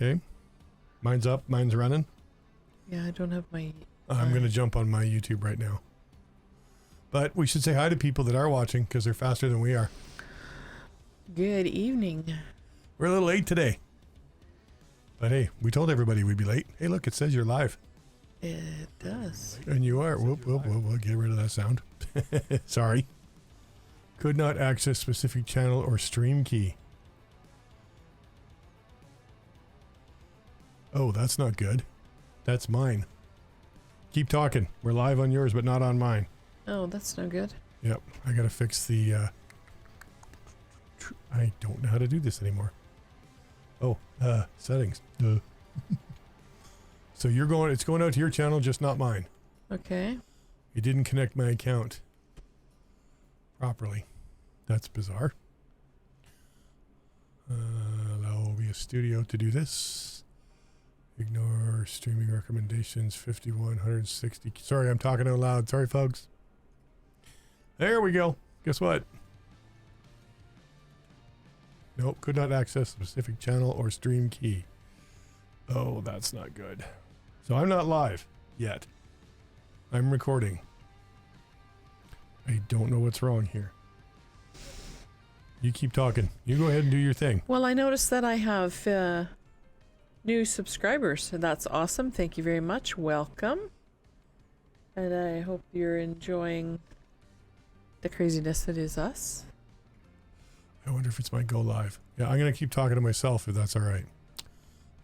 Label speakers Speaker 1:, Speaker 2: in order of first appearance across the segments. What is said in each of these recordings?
Speaker 1: Okay. Mine's up. Mine's running.
Speaker 2: Yeah, I don't have my...
Speaker 1: I'm going to jump on my YouTube right now. But we should say hi to people that are watching because they're faster than we are.
Speaker 2: Good evening.
Speaker 1: We're a little late today. But hey, we told everybody we'd be late. Hey, look, it says you're live.
Speaker 2: It does.
Speaker 1: And you are. Whoop, whoop, whoop, whoop. Get rid of that sound. Sorry. Could not access specific channel or stream key. Oh, that's not good. That's mine. Keep talking. We're live on yours, but not on mine.
Speaker 2: Oh, that's no good.
Speaker 1: Yep. I gotta fix the, I don't know how to do this anymore. Oh, settings. Duh. So you're going, it's going out to your channel, just not mine.
Speaker 2: Okay.
Speaker 1: You didn't connect my account properly. That's bizarre. Allow OBS Studio to do this. Ignore streaming recommendations, 5160. Sorry, I'm talking out loud. Sorry, folks. There we go. Guess what? Nope, could not access specific channel or stream key. Oh, that's not good. So I'm not live yet. I'm recording. I don't know what's wrong here. You keep talking. You go ahead and do your thing.
Speaker 2: Well, I noticed that I have new subscribers, so that's awesome. Thank you very much. Welcome. And I hope you're enjoying the craziness that is us.
Speaker 1: I wonder if it's my go live. Yeah, I'm going to keep talking to myself if that's all right.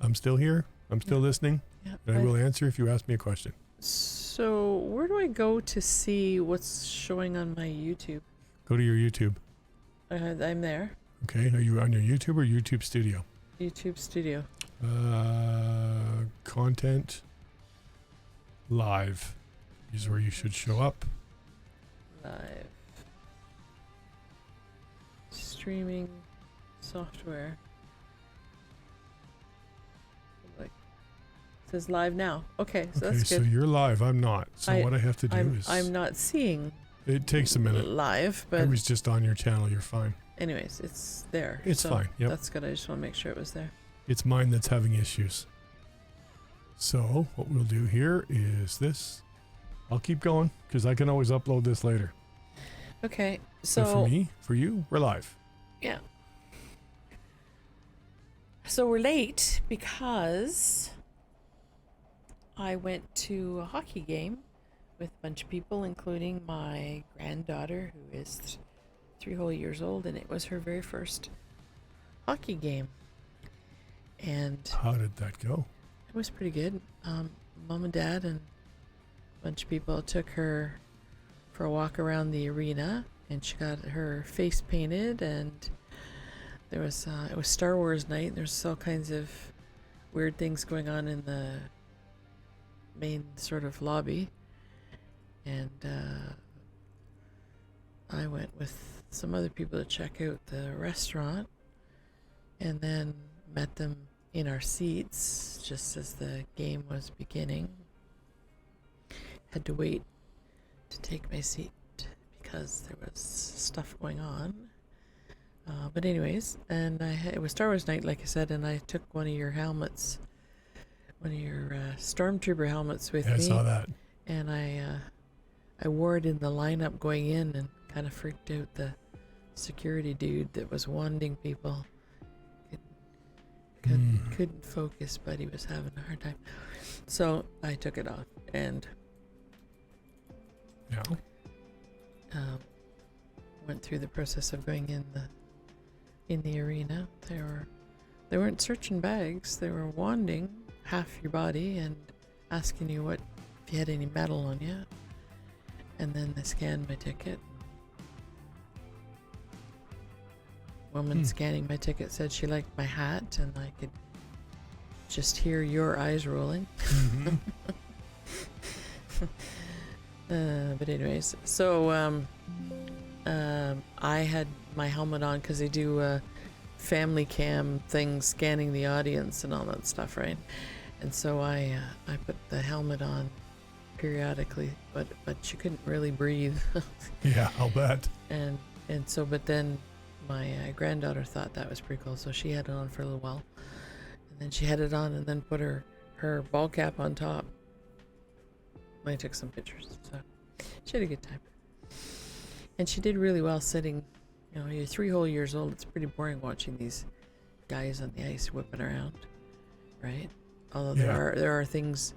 Speaker 1: I'm still here. I'm still listening.
Speaker 2: Yeah,
Speaker 1: And I will answer if you ask me a question.
Speaker 2: So where do I go to see what's showing on my YouTube?
Speaker 1: Go to your YouTube.
Speaker 2: I'm there.
Speaker 1: Okay. Are you on your YouTube or YouTube Studio?
Speaker 2: YouTube Studio.
Speaker 1: Content. Live is where you should show up.
Speaker 2: Live. Streaming software. Like, it says live now. Okay, so
Speaker 1: Okay,
Speaker 2: that's good.
Speaker 1: so you're live. I'm not. So what I have to do is...
Speaker 2: I'm not seeing
Speaker 1: It takes a minute.
Speaker 2: live, but
Speaker 1: I was just on your channel. You're fine.
Speaker 2: anyways, it's there.
Speaker 1: It's
Speaker 2: so
Speaker 1: fine. Yep.
Speaker 2: That's good. I just want to make sure it was there.
Speaker 1: It's mine that's having issues. So what we'll do here is this. I'll keep going because I can always upload this later.
Speaker 2: Okay,
Speaker 1: But
Speaker 2: so
Speaker 1: for me, for you, we're live.
Speaker 2: yeah. So we're late because I went to a hockey game with a bunch of people, including my granddaughter, who is 3 whole years old, and it was her very first hockey game. And
Speaker 1: How did that go?
Speaker 2: it was pretty good. Mom and Dad and a bunch of people took her for a walk around the arena, and she got her face painted, and there was it was Star Wars night. There's all kinds of weird things going on in the main sort of lobby, and I went with some other people to check out the restaurant, and then met them in our seats just as the game was beginning. Had to wait to take my seat because there was stuff going on. But anyways, and it was Star Wars night, like I said, and I took one of your helmets, one of your Stormtrooper helmets with me.
Speaker 1: I saw that.
Speaker 2: And I wore it in the lineup going in, and kind of freaked out the security dude that was wanding people. Couldn't focus, but he was having a hard time. So I took it off and went through the process of going in the arena. They weren't searching bags. They were wanding half your body and asking you if you had any metal on you. And then they scanned my ticket. Woman scanning my ticket said she liked my hat, and I could just hear your eyes rolling.
Speaker 1: Mm-hmm.
Speaker 2: But anyways, so I had my helmet on because they do family cam things, scanning the audience and all that stuff, right? And so I put the helmet on periodically, but you couldn't really breathe.
Speaker 1: Yeah, I'll bet.
Speaker 2: And so, but then my granddaughter thought that was pretty cool, so she had it on for a little while. And then she had it on and then put her ball cap on top. I took some pictures, so she had a good time. And she did really well sitting. You know, you're 3 whole years old. It's pretty boring watching these guys on the ice whipping around, right? Although there are things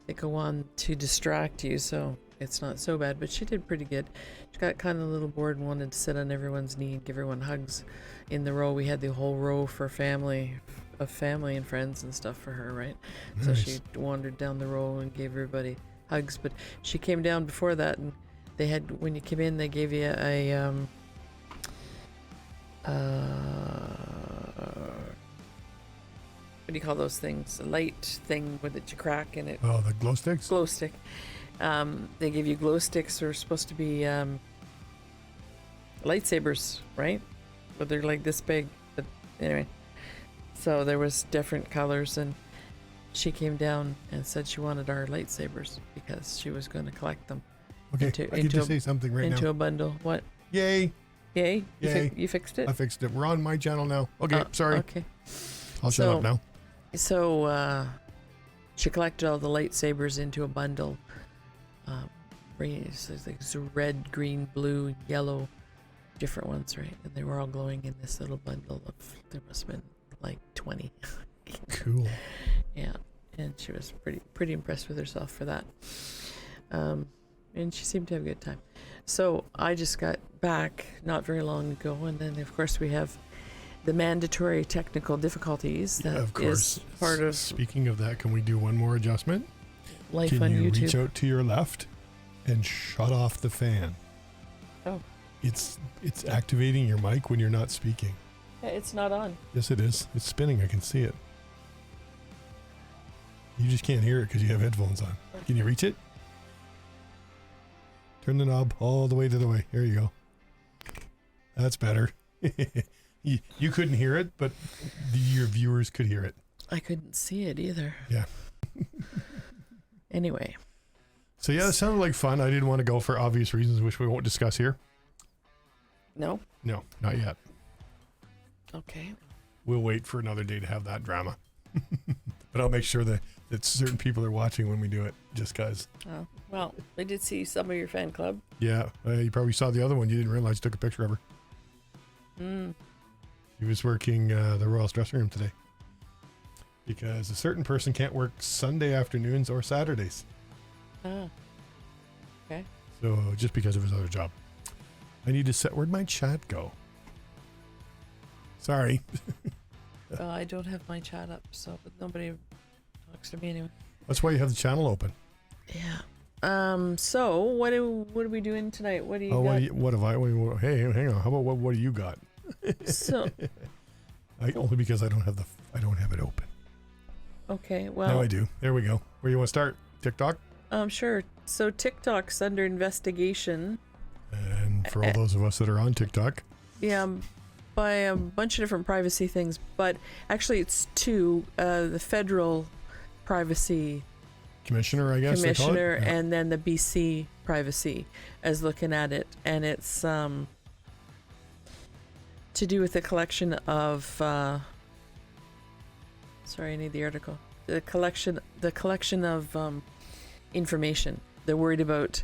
Speaker 2: that go on to distract you, so it's not so bad. But she did pretty good. She got kind of a little bored and wanted to sit on everyone's knee and give everyone hugs. In the row, we had the whole row for family and friends and stuff for her, right?
Speaker 1: Nice.
Speaker 2: So she wandered down the row and gave everybody hugs. But she came down before that, and they had, when you came in, they gave you a what do you call those things? A light thing with it you crack in it.
Speaker 1: Oh, the glow sticks?
Speaker 2: Glow stick. They give you glow sticks. They're supposed to be lightsabers, right? But they're like this big. But anyway, so there was different colors, and she came down and said she wanted our lightsabers because she was going to collect them.
Speaker 1: Okay, I get to say something right now.
Speaker 2: Into a bundle. What?
Speaker 1: Yay!
Speaker 2: Yay!
Speaker 1: Yay.
Speaker 2: You fixed it?
Speaker 1: I fixed it. We're on my channel now. Okay, sorry.
Speaker 2: Okay.
Speaker 1: I'll shut up now.
Speaker 2: So she collected all the lightsabers into a bundle. It's like red, green, blue, yellow, different ones, right? And they were all glowing in this little bundle of, there must have been like 20.
Speaker 1: Cool.
Speaker 2: Yeah, and she was pretty impressed with herself for that. And she seemed to have a good time. So I just got back not very long ago, and then of course we have the mandatory technical difficulties. That
Speaker 1: of course.
Speaker 2: is part of.
Speaker 1: Speaking of that, can we do one more adjustment?
Speaker 2: Life
Speaker 1: can
Speaker 2: on
Speaker 1: you
Speaker 2: YouTube.
Speaker 1: reach out to your left and shut off the fan?
Speaker 2: Oh.
Speaker 1: It's activating your mic when you're not speaking.
Speaker 2: Yeah, it's not on.
Speaker 1: Yes, it is. It's spinning. I can see it. You just can't hear it because you have headphones on. Can you reach it? Turn the knob all the way to the way. There you go. That's better. You couldn't hear it, but your viewers could hear it.
Speaker 2: I couldn't see it either.
Speaker 1: Yeah.
Speaker 2: Anyway.
Speaker 1: So yeah, it sounded like fun. I didn't want to go for obvious reasons, which we won't discuss here.
Speaker 2: No?
Speaker 1: No, not yet.
Speaker 2: Okay.
Speaker 1: We'll wait for another day to have that drama. But I'll make sure that certain people are watching when we do it, just guys.
Speaker 2: Oh, well, I did see some of your fan club.
Speaker 1: Yeah, you probably saw the other one. You didn't realize you took a picture of her. She was working the Royal Dressing Room today. Because a certain person can't work Sunday afternoons or Saturdays.
Speaker 2: Ah. Okay.
Speaker 1: So just because of his other job. I need to set, where'd my chat go? Sorry.
Speaker 2: I don't have my chat up, so but nobody talks to me anyway.
Speaker 1: That's why you have the channel open.
Speaker 2: Yeah. So what are we doing tonight? What do you got?
Speaker 1: Hey, hang on. How about what do you got?
Speaker 2: So
Speaker 1: only because I don't have it open.
Speaker 2: Okay, well.
Speaker 1: Now I do. There we go. Where you want to start? TikTok?
Speaker 2: Sure. So TikTok's under investigation.
Speaker 1: And for all those of us that are on TikTok.
Speaker 2: Yeah, by a bunch of different privacy things, but actually it's two. The federal privacy
Speaker 1: commissioner, I guess.
Speaker 2: Commissioner, yeah. And then the BC privacy is looking at it, and it's to do with the collection of. Sorry, I need the article. The collection of information. They're worried about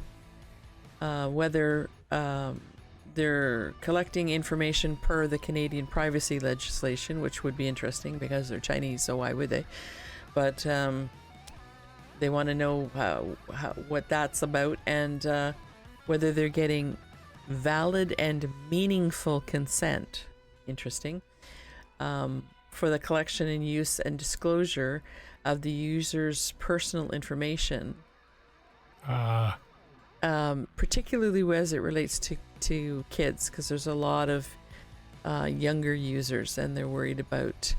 Speaker 2: whether they're collecting information per the Canadian privacy legislation, which would be interesting because they're Chinese, so why would they? But they want to know what that's about, and whether they're getting valid and meaningful consent. Interesting. For the collection and use and disclosure of the user's personal information. Particularly as it relates to kids, because there's a lot of younger users, and they're worried about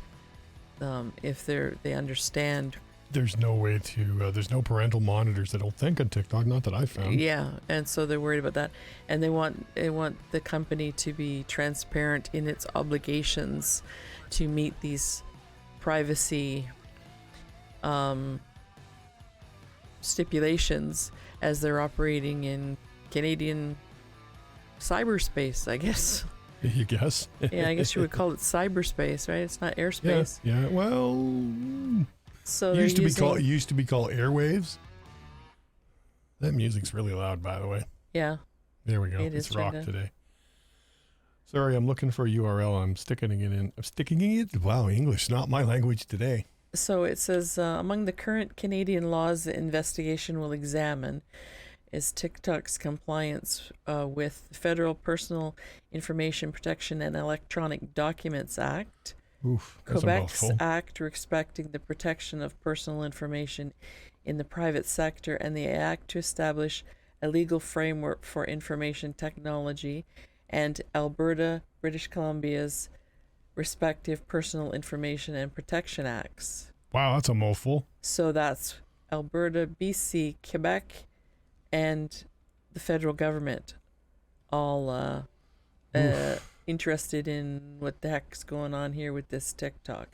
Speaker 2: if they understand. There's no way to.
Speaker 1: There's no parental monitors, I don't think, on TikTok. Not that I found.
Speaker 2: Yeah, and so they're worried about that, and they want the company to be transparent in its obligations to meet these privacy stipulations as they're operating in Canadian cyberspace, I guess.
Speaker 1: You guess?
Speaker 2: Yeah, I guess you would call it cyberspace, right? It's not airspace.
Speaker 1: Yeah. Well,
Speaker 2: So they're
Speaker 1: used to
Speaker 2: using,
Speaker 1: be called airwaves. That music's really loud, by the way.
Speaker 2: yeah,
Speaker 1: There we go.
Speaker 2: it
Speaker 1: It's
Speaker 2: is
Speaker 1: rock
Speaker 2: turned
Speaker 1: today. Sorry, I'm looking for a URL. I'm sticking it in. Wow, English, not my language today.
Speaker 2: So it says, among the current Canadian laws the investigation will examine is TikTok's compliance with the Federal Personal Information Protection and Electronic Documents Act,
Speaker 1: Oof, that's a
Speaker 2: Quebec's
Speaker 1: mouthful.
Speaker 2: Act respecting the protection of personal information in the private sector, and the Act to establish a legal framework for information technology, and Alberta, British Columbia's respective Personal Information and Protection Acts.
Speaker 1: Wow, that's a mouthful.
Speaker 2: So that's Alberta, BC, Quebec, and the federal government all interested in what the heck's going on here with this TikTok.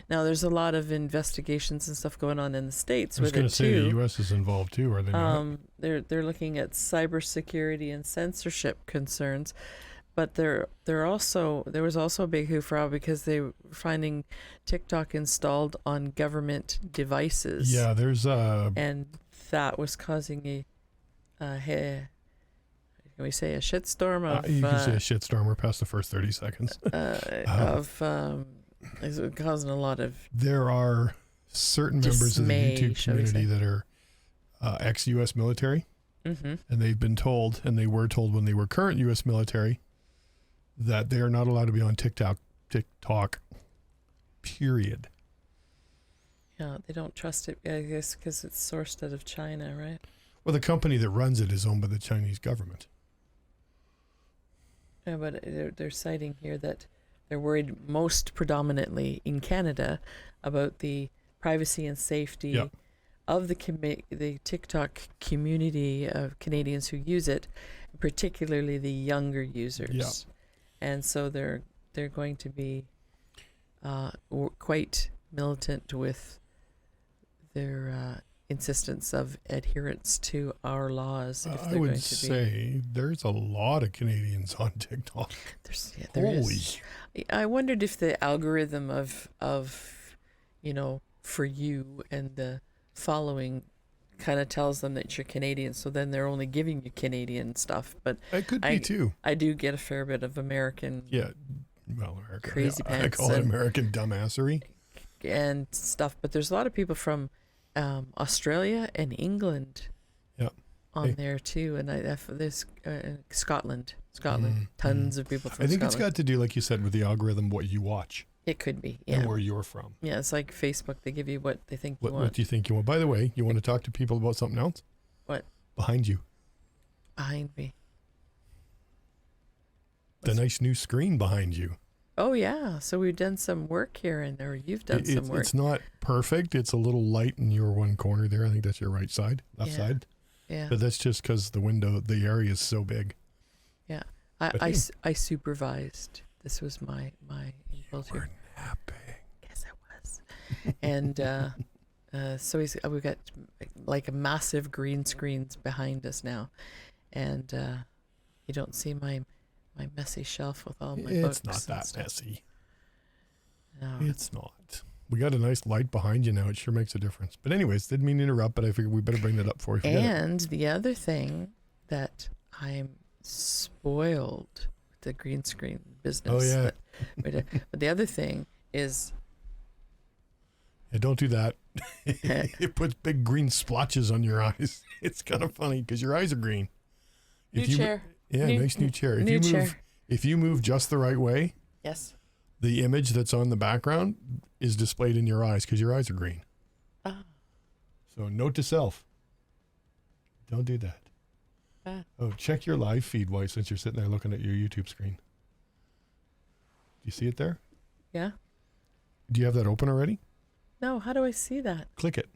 Speaker 2: Now, there's a lot of investigations and stuff going on in the States
Speaker 1: I was
Speaker 2: with
Speaker 1: going
Speaker 2: it
Speaker 1: to say
Speaker 2: too.
Speaker 1: the U.S. is involved too, are they not?
Speaker 2: They're looking at cybersecurity and censorship concerns, but there was also a big hoofrow because they were finding TikTok installed on government devices.
Speaker 1: Yeah, there's
Speaker 2: And that was causing can we say a shitstorm of
Speaker 1: you can say a shitstorm. We're past the first 30 seconds.
Speaker 2: it's causing a lot of
Speaker 1: There are certain members of the
Speaker 2: dismay,
Speaker 1: YouTube
Speaker 2: shall we
Speaker 1: community
Speaker 2: say.
Speaker 1: that are ex-U.S. military,
Speaker 2: mm-hmm.
Speaker 1: and they've been told, and they were told when they were current U.S. military, that they are not allowed to be on TikTok, period.
Speaker 2: Yeah, they don't trust it, I guess, because it's sourced out of China, right?
Speaker 1: Well, the company that runs it is owned by the Chinese government.
Speaker 2: Yeah, but they're citing here that they're worried most predominantly in Canada about the privacy and safety
Speaker 1: Yep.
Speaker 2: of the TikTok community of Canadians who use it, particularly the younger users.
Speaker 1: Yep.
Speaker 2: And so they're going to be quite militant with their insistence of adherence to our laws. If
Speaker 1: I
Speaker 2: they're
Speaker 1: would
Speaker 2: going to
Speaker 1: say there's a lot of Canadians on TikTok.
Speaker 2: there
Speaker 1: Holy.
Speaker 2: is. I wondered if the algorithm of for you and the following kind of tells them that you're Canadian, so then they're only giving you Canadian stuff. But
Speaker 1: It could be too.
Speaker 2: I do get a fair bit of American
Speaker 1: Yeah. Well, American.
Speaker 2: Crazy
Speaker 1: I
Speaker 2: pants
Speaker 1: call it
Speaker 2: and-
Speaker 1: American dumbassery.
Speaker 2: and stuff, but there's a lot of people from Australia and England
Speaker 1: Yep.
Speaker 2: on
Speaker 1: Hey.
Speaker 2: there too, and there's Scotland, tons of people from
Speaker 1: I think
Speaker 2: Scotland.
Speaker 1: it's got to do, like you said, with the algorithm, what you watch
Speaker 2: It could be,
Speaker 1: and
Speaker 2: yeah.
Speaker 1: where you're from.
Speaker 2: Yeah, it's like Facebook. They give you what they think you
Speaker 1: What
Speaker 2: want.
Speaker 1: do you think you want? By the way, you want to talk to people about something else?
Speaker 2: What?
Speaker 1: Behind you.
Speaker 2: Behind me.
Speaker 1: The nice new screen behind you.
Speaker 2: Oh yeah, so we've done some work here, and or you've done some work.
Speaker 1: It's not perfect. It's a little light in your one corner there. I think that's your right side, left
Speaker 2: Yeah.
Speaker 1: side.
Speaker 2: Yeah,
Speaker 1: But that's just because the area is so big.
Speaker 2: yeah.
Speaker 1: but
Speaker 2: I
Speaker 1: hey.
Speaker 2: I supervised. This was my impulse here.
Speaker 1: napping.
Speaker 2: Yes, I was. And so we've got like a massive green screens behind us now, and you don't see my messy shelf with all my books.
Speaker 1: It's not
Speaker 2: and
Speaker 1: that
Speaker 2: stuff.
Speaker 1: messy.
Speaker 2: No.
Speaker 1: It's not. We got a nice light behind you now. It sure makes a difference. But anyways, didn't mean to interrupt, but I figured we better bring that up before we forget it.
Speaker 2: And the other thing that I'm spoiled with the green screen business.
Speaker 1: Oh, yeah.
Speaker 2: But the other thing is
Speaker 1: Yeah, don't do that. It puts big green splotches on your eyes. It's kind of funny because your eyes are green.
Speaker 2: new chair.
Speaker 1: Yeah, nice new chair.
Speaker 2: Chair.
Speaker 1: If you move just the right way,
Speaker 2: Yes.
Speaker 1: the image that's on the background is displayed in your eyes because your eyes are green.
Speaker 2: Ah.
Speaker 1: So note to self, don't do that.
Speaker 2: Ah.
Speaker 1: Oh, check your live feed, White, since you're sitting there looking at your YouTube screen. Do you see it there?
Speaker 2: Yeah.
Speaker 1: Do you have that open already?
Speaker 2: No. How do I see that?
Speaker 1: Click it.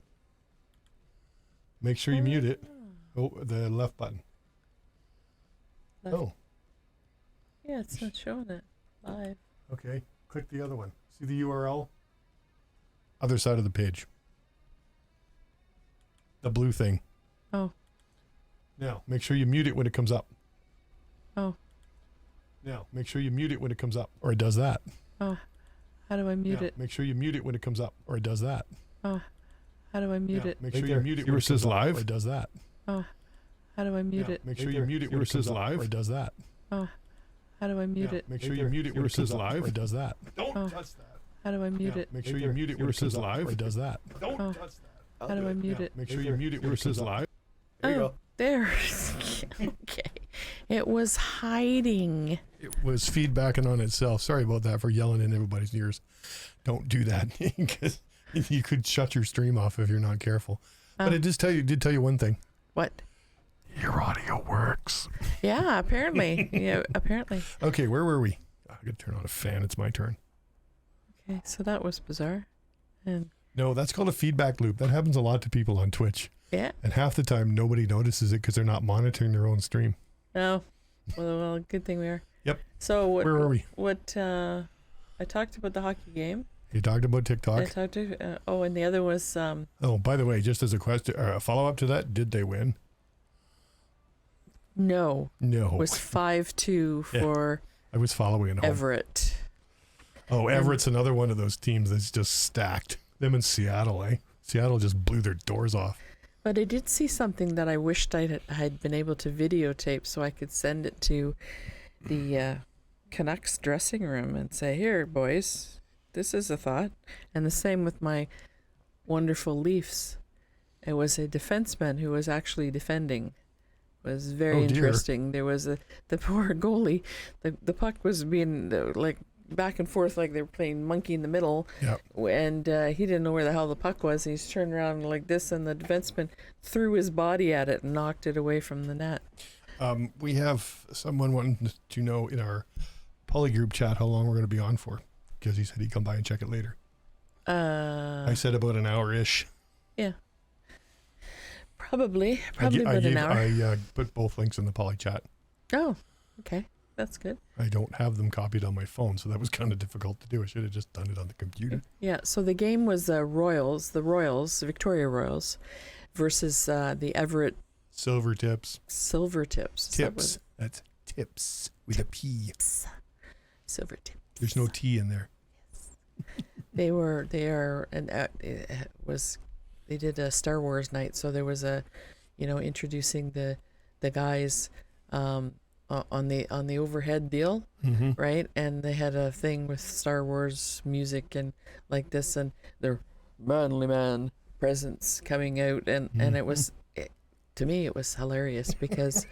Speaker 1: Make sure you mute it. Oh, the left button.
Speaker 2: Left.
Speaker 1: Oh,
Speaker 2: Yeah, it's not showing it live.
Speaker 1: okay. Click the other one. See the URL? Other side of the page. The blue thing.
Speaker 2: Oh.
Speaker 1: Now, make sure you mute it when it comes up.
Speaker 2: Oh.
Speaker 1: Now, make sure you mute it when it comes up, or it does that.
Speaker 2: Oh, how do I mute it?
Speaker 1: Make sure you mute it when it comes up, or it does that.
Speaker 2: Oh, how do I mute it?
Speaker 1: Make sure you mute it when it says live, or it does that.
Speaker 2: Oh, how do I mute it?
Speaker 1: Make sure you mute it when it says live, or it does that.
Speaker 2: Oh, how do I mute it?
Speaker 1: Make sure you mute it when it says live, or it does that.
Speaker 3: Don't touch that.
Speaker 2: How do I mute it?
Speaker 1: Make sure you mute it when it says live, or it does that.
Speaker 3: Don't
Speaker 2: Oh.
Speaker 3: touch that.
Speaker 2: How do I mute it?
Speaker 1: Make sure you mute it when it says live.
Speaker 3: There you
Speaker 2: Oh,
Speaker 3: go.
Speaker 2: there. Okay. It was hiding.
Speaker 1: It was feedbacking on itself. Sorry about that for yelling in everybody's ears. Don't do that because you could shut your stream off if you're not careful. But it did tell you one thing.
Speaker 2: What?
Speaker 1: Your audio works.
Speaker 2: Yeah, apparently. Yeah, apparently.
Speaker 1: Okay, where were we? I gotta turn on a fan. It's my turn.
Speaker 2: Okay, so that was bizarre. And
Speaker 1: No, that's called a feedback loop. That happens a lot to people on Twitch.
Speaker 2: yeah.
Speaker 1: And half the time, nobody notices it because they're not monitoring their own stream.
Speaker 2: Oh. Well, good thing we are.
Speaker 1: Yep.
Speaker 2: So what?
Speaker 1: Where were we?
Speaker 2: What? I talked about the hockey game.
Speaker 1: You talked about
Speaker 2: I
Speaker 1: TikTok.
Speaker 2: talked to. And the other was
Speaker 1: Oh, by the way, just as a question, a follow-up to that, did they win?
Speaker 2: no.
Speaker 1: No.
Speaker 2: It was 5-2
Speaker 1: Yeah.
Speaker 2: for
Speaker 1: I was following at home.
Speaker 2: Everett.
Speaker 1: Oh, Everett's another one of those teams that's just stacked. Them in Seattle, eh? Seattle just blew their doors off.
Speaker 2: But I did see something that I wished I had been able to videotape so I could send it to the Canucks dressing room and say, "Here, boys, this is a thought." And the same with my wonderful Leafs. It was a defenseman who was actually defending. It was very
Speaker 1: Oh, dear.
Speaker 2: interesting. There was the poor goalie. The puck was being like back and forth like they were playing monkey in the middle.
Speaker 1: Yep.
Speaker 2: And he didn't know where the hell the puck was. He's turned around like this, and the defenseman threw his body at it and knocked it away from the net.
Speaker 1: We have someone wanting to know in our poly group chat how long we're going to be on for, because he said he'd come by and check it later. I said about an hour-ish.
Speaker 2: Yeah. Probably about an hour.
Speaker 1: I put both links in the poly chat.
Speaker 2: Oh, okay. That's good.
Speaker 1: I don't have them copied on my phone, so that was kind of difficult to do. I should have just done it on the computer.
Speaker 2: Yeah, so the game was the Victoria Royals, versus the Everett
Speaker 1: Silver tips.
Speaker 2: Silver Tips. Is that
Speaker 1: Tips. That's tips with a P.
Speaker 2: what- Silver Tips.
Speaker 1: There's no T in there.
Speaker 2: They did a Star Wars night, so there was introducing the guys on the overhead deal,
Speaker 1: Mm-hmm.
Speaker 2: right? And they had a thing with Star Wars music and like this, and their manly man presence coming out, and it was, to me, it was hilarious because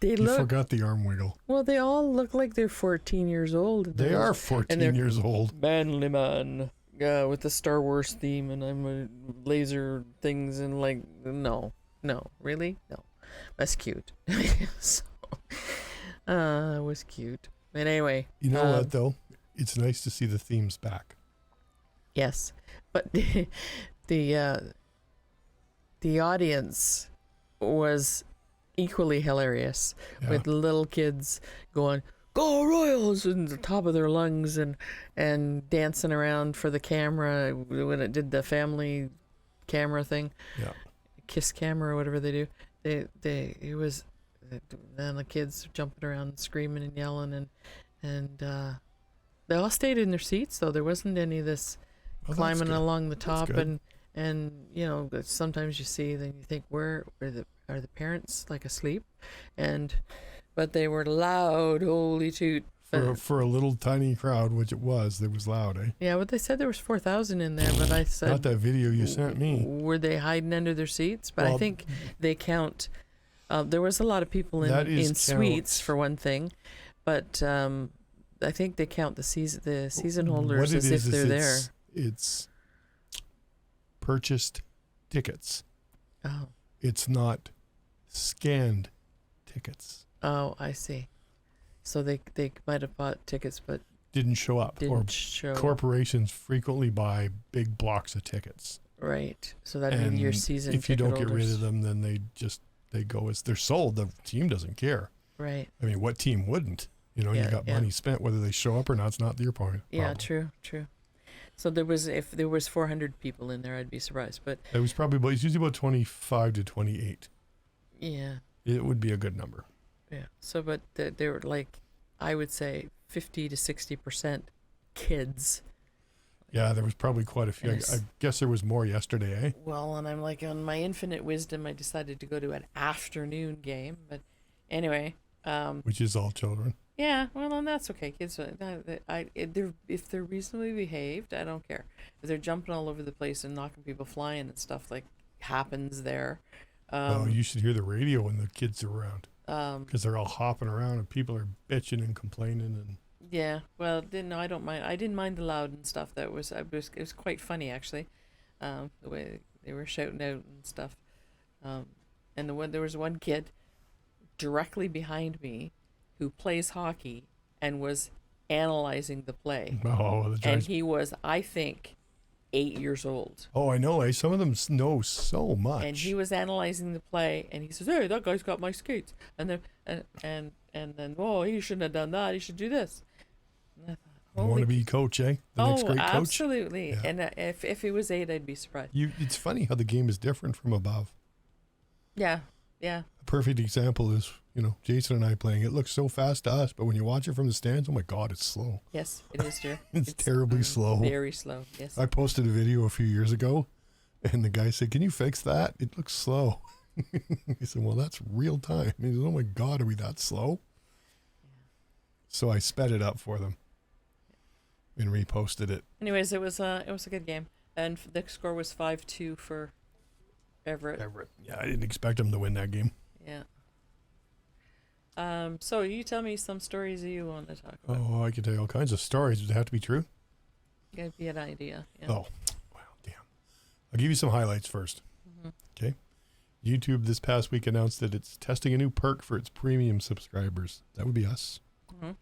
Speaker 2: they
Speaker 1: You
Speaker 2: look,
Speaker 1: forgot the arm wiggle.
Speaker 2: well, they all look like they're 14 years old.
Speaker 1: They are 14
Speaker 2: they're-
Speaker 1: years old.
Speaker 2: Manly man, with the Star Wars theme, and I'm a laser things, and like, no, really, no. That's cute. So, it was cute. But anyway.
Speaker 1: You know what, though? It's nice to see the themes back.
Speaker 2: Yes. But the audience was equally hilarious,
Speaker 1: Yeah.
Speaker 2: with little kids going, "Go Royals!" in the top of their lungs, and dancing around for the camera when it did the family camera thing.
Speaker 1: Yeah.
Speaker 2: Kiss camera or whatever they do. Then the kids jumping around, screaming and yelling, and they all stayed in their seats, though. There wasn't any of this
Speaker 1: Oh, that's
Speaker 2: climbing
Speaker 1: good.
Speaker 2: along the top,
Speaker 1: good.
Speaker 2: and sometimes you see, then you think, where are the parents like asleep? But they were loud, holy toot.
Speaker 1: For a little tiny crowd, which it was loud, eh?
Speaker 2: Yeah, but they said there was 4,000 in there, but I said,
Speaker 1: Not that video you sent me.
Speaker 2: were they hiding under their seats? But I
Speaker 1: Well,
Speaker 2: think they count. There was a lot of people in
Speaker 1: That is
Speaker 2: suites
Speaker 1: count.
Speaker 2: for one thing, but I think they count the season holders
Speaker 1: What it
Speaker 2: as if
Speaker 1: is
Speaker 2: they're there.
Speaker 1: It's purchased tickets.
Speaker 2: Oh,
Speaker 1: It's not scanned tickets.
Speaker 2: oh, I see. So they might have bought tickets, but
Speaker 1: Didn't show up. Or
Speaker 2: didn't show.
Speaker 1: corporations frequently buy big blocks of tickets.
Speaker 2: Right. So that'd be your season.
Speaker 1: if you
Speaker 2: ticket
Speaker 1: don't get rid
Speaker 2: holders.
Speaker 1: of them, then they go as they're sold. The team doesn't care.
Speaker 2: Right.
Speaker 1: I mean, what team wouldn't? You
Speaker 2: Yeah,
Speaker 1: got
Speaker 2: yeah.
Speaker 1: money spent, whether they show up or not. It's not your point.
Speaker 2: Yeah. True. So if there was 400 people in there, I'd be surprised. But
Speaker 1: It was probably it's usually about 25 to 28.
Speaker 2: yeah.
Speaker 1: It would be a good number.
Speaker 2: Yeah. So, but they were like, I would say 50 to 60% kids.
Speaker 1: Yeah, there was probably quite a few. I guess there was more yesterday, eh?
Speaker 2: Well, and I'm like, on my infinite wisdom, I decided to go to an afternoon game. But anyway,
Speaker 1: Which is all children.
Speaker 2: yeah, well, and that's okay. Kids, if they're reasonably behaved, I don't care. If they're jumping all over the place and knocking people flying and stuff like happens there.
Speaker 1: Oh, you should hear the radio when the kids are around. Because they're all hopping around and people are bitching and complaining and.
Speaker 2: Yeah, well, I don't mind. I didn't mind the loud and stuff. It was quite funny actually, the way they were shouting out and stuff. And there was one kid directly behind me who plays hockey and was analyzing the play.
Speaker 1: Oh,
Speaker 2: and he was, I think, 8 years old.
Speaker 1: Oh, I know. Eh? Some of them know so much.
Speaker 2: And he was analyzing the play, and he says, "Hey, that guy's got my skates." And then, oh, he shouldn't have done that. He should do this. And I thought,
Speaker 1: you want to be coach, eh? The next great coach.
Speaker 2: Absolutely.
Speaker 1: Yeah.
Speaker 2: And if he was 8, I'd be surprised.
Speaker 1: It's funny how the game is different from above.
Speaker 2: Yeah, yeah.
Speaker 1: A perfect example is, Jason and I playing. It looks so fast to us, but when you watch it from the stands, oh my God, it's slow.
Speaker 2: Yes, it is, dear.
Speaker 1: It's terribly slow.
Speaker 2: Very slow, yes.
Speaker 1: I posted a video a few years ago, and the guy said, "Can you fix that? It looks slow." He said, "Well, that's real time." He said, "Oh my God, are we that slow?" Yeah. So I sped it up for them and reposted it.
Speaker 2: Anyways, it was a good game, and the score was 5-2 for Everett.
Speaker 1: Yeah, I didn't expect him to win that game.
Speaker 2: Yeah. So you tell me some stories that you want to talk about.
Speaker 1: Oh, I can tell you all kinds of stories. Does it have to be true?
Speaker 2: Give me an idea. Yeah.
Speaker 1: Oh, well, damn. I'll give you some highlights first. Mm-hmm. Okay. YouTube this past week announced that it's testing a new perk for its premium subscribers. That would be us. Mm-hmm.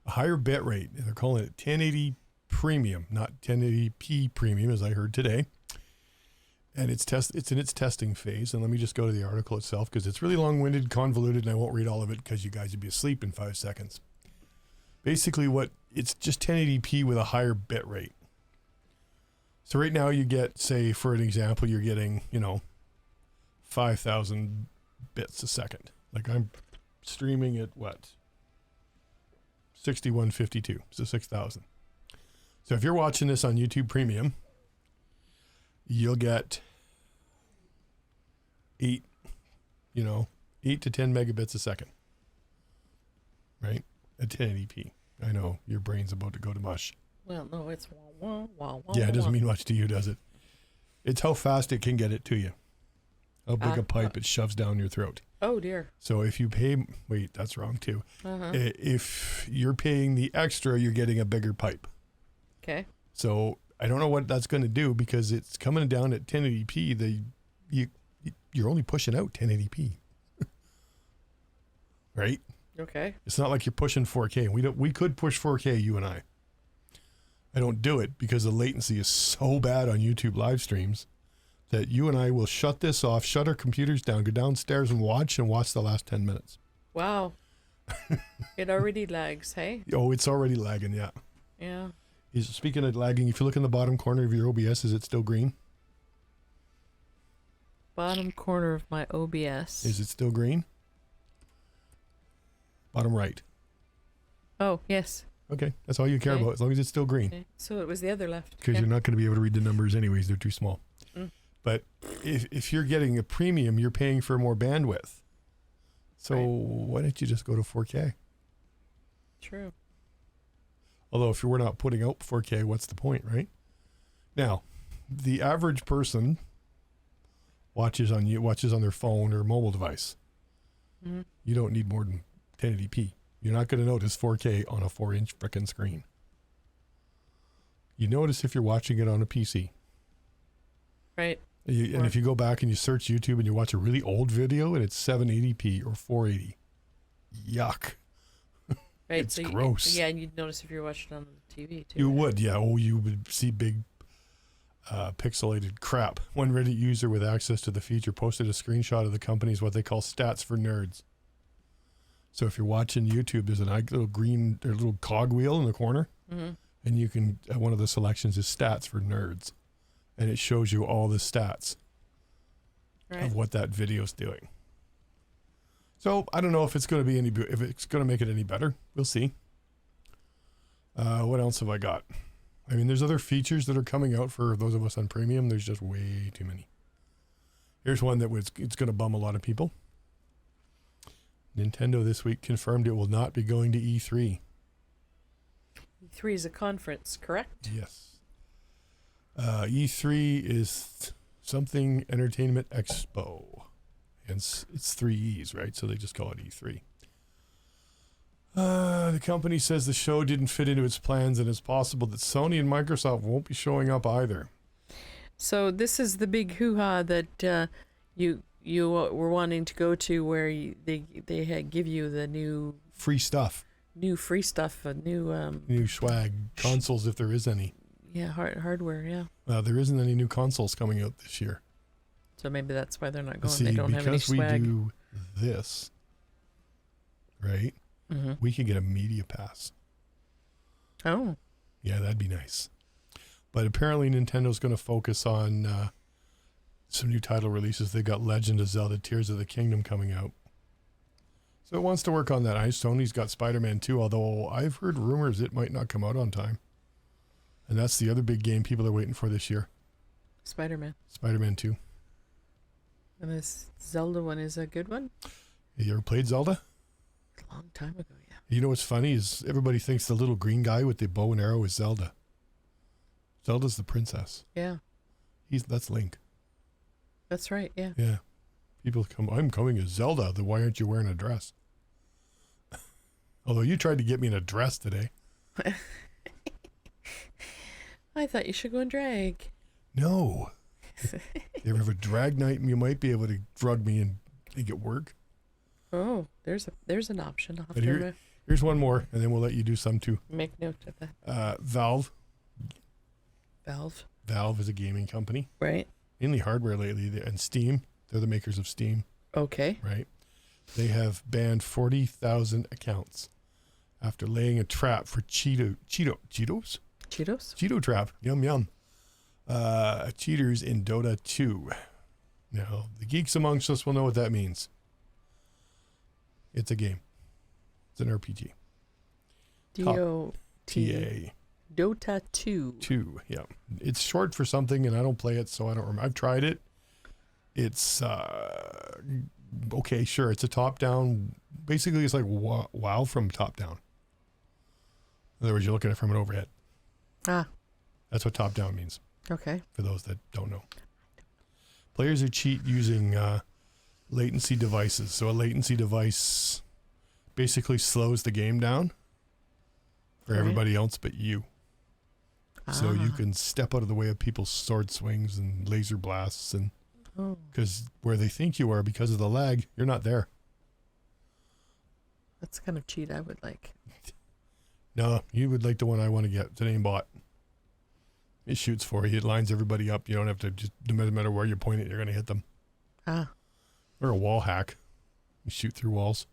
Speaker 1: A higher bit rate. They're calling it 1080 premium, not 1080p premium, as I heard today. And it's in its testing phase. And let me just go to the article itself because it's really long-winded, convoluted, and I won't read all of it because you guys would be asleep in 5 seconds. Basically, it's just 1080p with a higher bit rate. So right now you get, say, for an example, you're getting, 5,000 bits a second. Like I'm streaming at what? 6152, so 6,000. So if you're watching this on YouTube Premium, you'll get 8 to 10 megabits a second, right? At 1080p. I know your brain's about to go to mush.
Speaker 2: Well, no, it's wah, wah, wah,
Speaker 1: yeah, it doesn't mean much to you, does it? It's how fast it can get it to you. How big a pipe it shoves down your throat.
Speaker 2: Oh, dear.
Speaker 1: So if you pay... Wait, that's wrong, too. Uh-huh. If you're paying the extra, you're getting a bigger pipe.
Speaker 2: Okay.
Speaker 1: So I don't know what that's going to do because it's coming down at 1080p. You're only pushing out 1080p. Right?
Speaker 2: Okay.
Speaker 1: It's not like you're pushing 4K. We could push 4K, you and I. I don't do it because the latency is so bad on YouTube live streams that you and I will shut this off, shut our computers down, go downstairs and watch the last 10 minutes.
Speaker 2: Wow. It already lags, hey?
Speaker 1: Oh, it's already lagging, yeah.
Speaker 2: Yeah.
Speaker 1: Speaking of lagging, if you look in the bottom corner of your OBS, is it still green?
Speaker 2: Bottom corner of my OBS.
Speaker 1: Is it still green? Bottom right.
Speaker 2: Oh, yes.
Speaker 1: Okay, that's all you care about, as long as it's still green.
Speaker 2: Okay. So it was the other left.
Speaker 1: Because you're not going to be able to read the numbers anyways, they're too small. Mm. But if you're getting a premium, you're paying for more bandwidth. So why don't you just go to 4K?
Speaker 2: True.
Speaker 1: Although if we're not putting out 4K, what's the point, right? Now, the average person watches on their phone or mobile device. Mm-hmm. You don't need more than 1080p. You're not going to notice 4K on a 4-inch frickin' screen. You notice if you're watching it on a PC.
Speaker 2: Right.
Speaker 1: And if you go back and you search YouTube and you watch a really old video and it's 780p or 480, yuck.
Speaker 2: Right,
Speaker 1: it's gross.
Speaker 2: And you'd notice if you're watching on the TV too.
Speaker 1: You would, yeah. Oh, you would see big pixelated crap. One Reddit user with access to the feature posted a screenshot of the company's what they call stats for nerds. So if you're watching YouTube, there's a little cogwheel in the corner, mm-hmm. and you can one of the selections is stats for nerds, and it shows you all the stats of what that video's doing. So I don't know if it's going to be if it's going to make it any better. We'll see. What else have I got? I mean, there's other features that are coming out for those of us on premium. There's just way too many. Here's one that it's going to bum a lot of people. Nintendo this week confirmed it will not be going to E3.
Speaker 2: E3 is a conference, correct?
Speaker 1: Yes. E3 is something Entertainment Expo. And it's 3 E's, right? So they just call it E3. The company says the show didn't fit into its plans, and it's possible that Sony and Microsoft won't be showing up either.
Speaker 2: So this is the big hoo-ha that you were wanting to go to, where they had give you the new
Speaker 1: Free stuff.
Speaker 2: new
Speaker 1: Swag. Consoles, if there is any.
Speaker 2: hardware, yeah.
Speaker 1: There isn't any new consoles coming out this year.
Speaker 2: So maybe that's why they're not going.
Speaker 1: See,
Speaker 2: They don't have any swag.
Speaker 1: because we do this, right?
Speaker 2: Mm-hmm.
Speaker 1: We could get a media pass.
Speaker 2: Oh.
Speaker 1: Yeah, that'd be nice. But apparently Nintendo's going to focus on some new title releases. They've got Legend of Zelda Tears of the Kingdom coming out. So it wants to work on that. Sony's got Spider-Man 2, although I've heard rumors it might not come out on time. And that's the other big game people are waiting for this year.
Speaker 2: Spider-Man.
Speaker 1: Spider-Man 2.
Speaker 2: And this Zelda one is a good one?
Speaker 1: You ever played Zelda?
Speaker 2: A long time ago, yeah.
Speaker 1: You know what's funny is everybody thinks the little green guy with the bow and arrow is Zelda. Zelda's the princess.
Speaker 2: Yeah.
Speaker 1: That's Link.
Speaker 2: That's right, yeah.
Speaker 1: Yeah. People come, I'm coming as Zelda, then why aren't you wearing a dress? Although you tried to get me in a dress today.
Speaker 2: I thought you should go and drag.
Speaker 1: No. If you ever have a drag night, you might be able to drug me and make it work.
Speaker 2: Oh, there's an option. I'll have
Speaker 1: But
Speaker 2: to
Speaker 1: here's one more, and then we'll let you do some too.
Speaker 2: make note of that.
Speaker 1: Valve.
Speaker 2: Valve
Speaker 1: is a gaming company.
Speaker 2: Right.
Speaker 1: Mainly hardware lately, and Steam. They're the makers of Steam.
Speaker 2: Okay.
Speaker 1: Right. They have banned 40,000 accounts after laying a trap for Cheetos? Cheeto trap. Yum, yum. Cheaters in Dota 2. Now, the geeks amongst us will know what that means. It's a game. It's an RPG.
Speaker 2: D-O-T-A. Dota 2.
Speaker 1: 2, yeah. It's short for something, and I don't play it, so I don't remember. I've tried it. It's, okay, sure. It's a top-down. Basically, it's like WoW from top-down. In other words, you're looking at it from an overhead.
Speaker 2: Ah.
Speaker 1: That's what top-down means.
Speaker 2: Okay.
Speaker 1: For those that don't know. Players are cheat using latency devices. So a latency device basically slows the game down for everybody else but you. So you can step out of the way of people's sword swings and laser blasts, and because where they think you are because of the lag, you're not there.
Speaker 2: That's the kind of cheat I would like.
Speaker 1: No, you would like the one I want to get. It's an aimbot. It shoots for you. It lines everybody up. You don't have to just, no matter where you point it, you're going to hit them.
Speaker 2: Ah.
Speaker 1: Or a wall hack. You shoot through walls.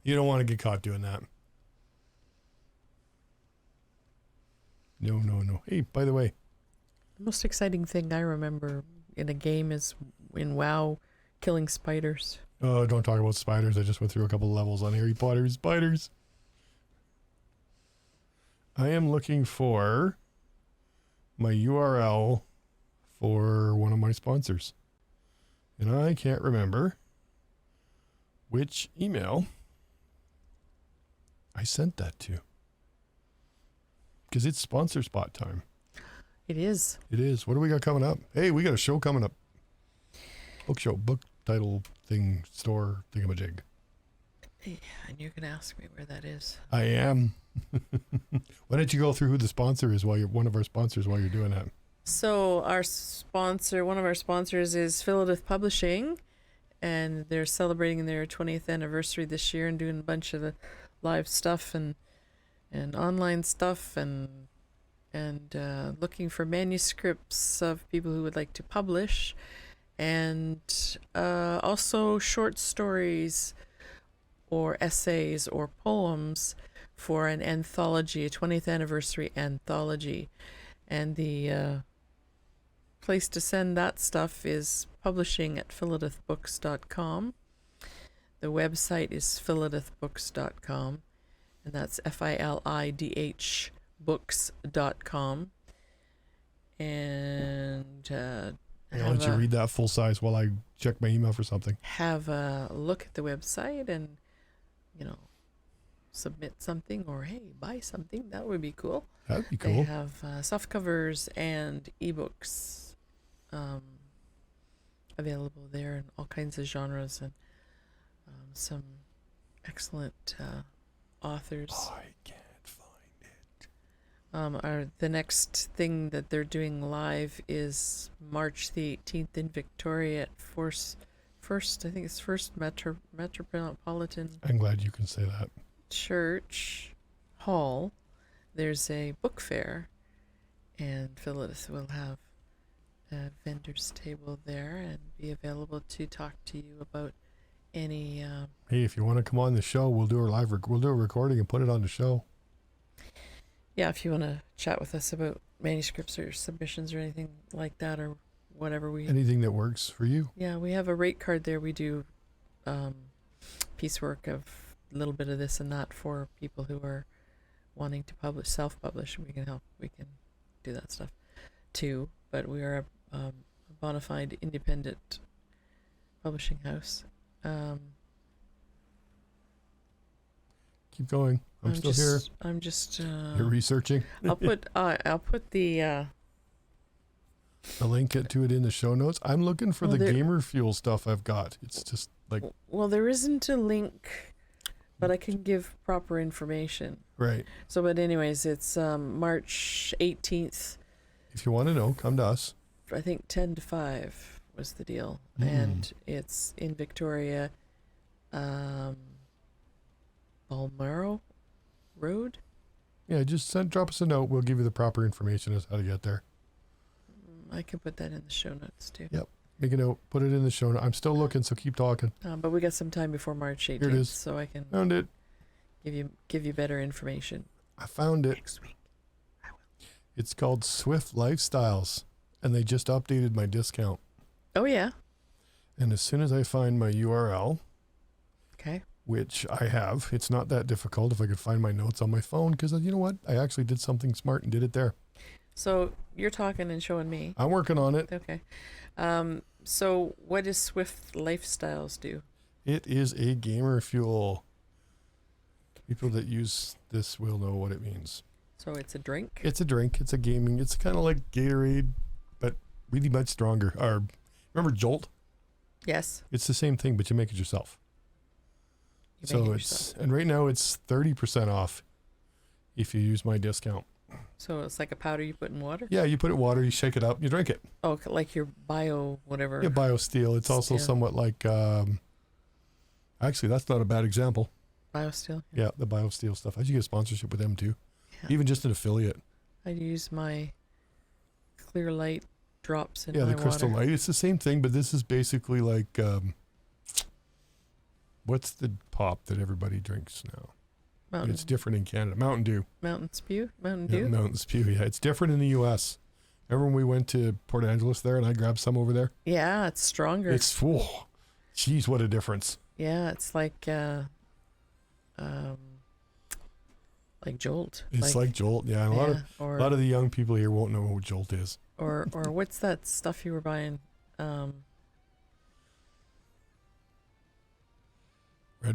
Speaker 1: You don't want to get caught doing that. No. Hey, by the way.
Speaker 2: The most exciting thing I remember in a game is in WoW, killing spiders.
Speaker 1: Oh, don't talk about spiders. I just went through a couple of levels on Harry Potter's spiders. I am looking for my URL for one of my sponsors. And I can't remember which email I sent that to. Because it's sponsor spot time.
Speaker 2: It is.
Speaker 1: It is. What do we got coming up? Hey, we got a show coming up. Book show, book title thing, store thingamajig.
Speaker 2: Yeah, and you're going to ask me where that is.
Speaker 1: I am. Why don't you go through who the sponsor is while you're one of our sponsors while you're doing that?
Speaker 2: So our sponsor, one of our sponsors is Philadelphia Publishing, and they're celebrating their 20th anniversary this year and doing a bunch of the live stuff and online stuff and looking for manuscripts of people who would like to publish, and also short stories or essays or poems for an anthology, a 20th anniversary anthology. And the place to send that stuff is publishing at philidithbooks.com. The website is philidithbooks.com, and that's FILIDH books.com. And
Speaker 1: Why don't you read that full size while I check my email for something?
Speaker 2: have a look at the website and, submit something, or hey, buy something. That would be cool.
Speaker 1: That'd be
Speaker 2: They
Speaker 1: cool.
Speaker 2: have soft covers and ebooks available there in all kinds of genres, and some excellent authors.
Speaker 1: I can't find it.
Speaker 2: The next thing that they're doing live is March the 18th in Victoria at First Metropolitan
Speaker 1: I'm glad you can say that.
Speaker 2: Church Hall. There's a book fair, and Phyllis will have a vendor's table there and be available to talk to you about any.
Speaker 1: Hey, if you want to come on the show, we'll do we'll do a recording and put it on the show.
Speaker 2: Yeah, if you want to chat with us about manuscripts or submissions or anything like that, or whatever
Speaker 1: Anything that works for you.
Speaker 2: Yeah, we have a rate card there. We do piecework of a little bit of this and that for people who are wanting to self-publish. We can help. We can do that stuff too. But we are a bona fide independent publishing house.
Speaker 1: Keep going. I'm still here.
Speaker 2: I'm just.
Speaker 1: You're researching.
Speaker 2: I'll put the.
Speaker 1: A link to it in the show notes. I'm looking for the Gamer Fuel stuff I've got. It's just like.
Speaker 2: Well, there isn't a link, but I can give proper information.
Speaker 1: Right.
Speaker 2: So, but anyways, it's March 18th.
Speaker 1: If you want to know, come to us.
Speaker 2: I think 10 to 5 was the deal. And it's in Victoria, Balmoral Road.
Speaker 1: Yeah, just drop us a note. We'll give you the proper information as how to get there.
Speaker 2: I can put that in the show notes too.
Speaker 1: Yep. Make a note. Put it in the show notes. I'm still looking, so keep talking.
Speaker 2: But we got some time before March 18th.
Speaker 1: Here it is.
Speaker 2: So I can
Speaker 1: Found it.
Speaker 2: give you better information.
Speaker 1: I found it.
Speaker 2: Next week. I will.
Speaker 1: It's called Swift Lifestyles, and they just updated my discount.
Speaker 2: Oh, yeah.
Speaker 1: And as soon as I find my URL,
Speaker 2: okay,
Speaker 1: which I have, it's not that difficult if I could find my notes on my phone, because you know what? I actually did something smart and did it there.
Speaker 2: So you're talking and showing me.
Speaker 1: I'm working on it.
Speaker 2: Okay. So what does Swift Lifestyles do?
Speaker 1: It is a gamer fuel. People that use this will know what it means.
Speaker 2: So it's a drink?
Speaker 1: It's a drink. It's a gaming. It's kind of like Gatorade, but really much stronger. Remember Jolt?
Speaker 2: Yes.
Speaker 1: It's the same thing, but you make it yourself. And right now it's 30% off if you use my discount.
Speaker 2: So it's like a powder you put in water?
Speaker 1: Yeah, you put it in water, you shake it up, you drink it.
Speaker 2: Oh, like your bio whatever.
Speaker 1: Yeah, BioSteel. It's also somewhat like, actually, that's not a bad example.
Speaker 2: BioSteel?
Speaker 1: Yeah, the BioSteel stuff. I should get a sponsorship with them too.
Speaker 2: Yeah.
Speaker 1: Even just an affiliate.
Speaker 2: I use my Clear Light drops in my
Speaker 1: the Crystal
Speaker 2: water.
Speaker 1: Light. It's the same thing, but this is basically like, what's the pop that everybody drinks now? It's different in Canada. Mountain Dew.
Speaker 2: Mountain Dew?
Speaker 1: Yeah, Mountain Spew, yeah. It's different in the U.S. Remember when we went to Port Angeles there and I grabbed some over there?
Speaker 2: Yeah, it's stronger.
Speaker 1: It's, geez, what a difference.
Speaker 2: Yeah, it's like Jolt.
Speaker 1: It's like Jolt, yeah. A lot of the young people here won't know what Jolt is.
Speaker 2: Or what's that stuff you were buying?
Speaker 1: Red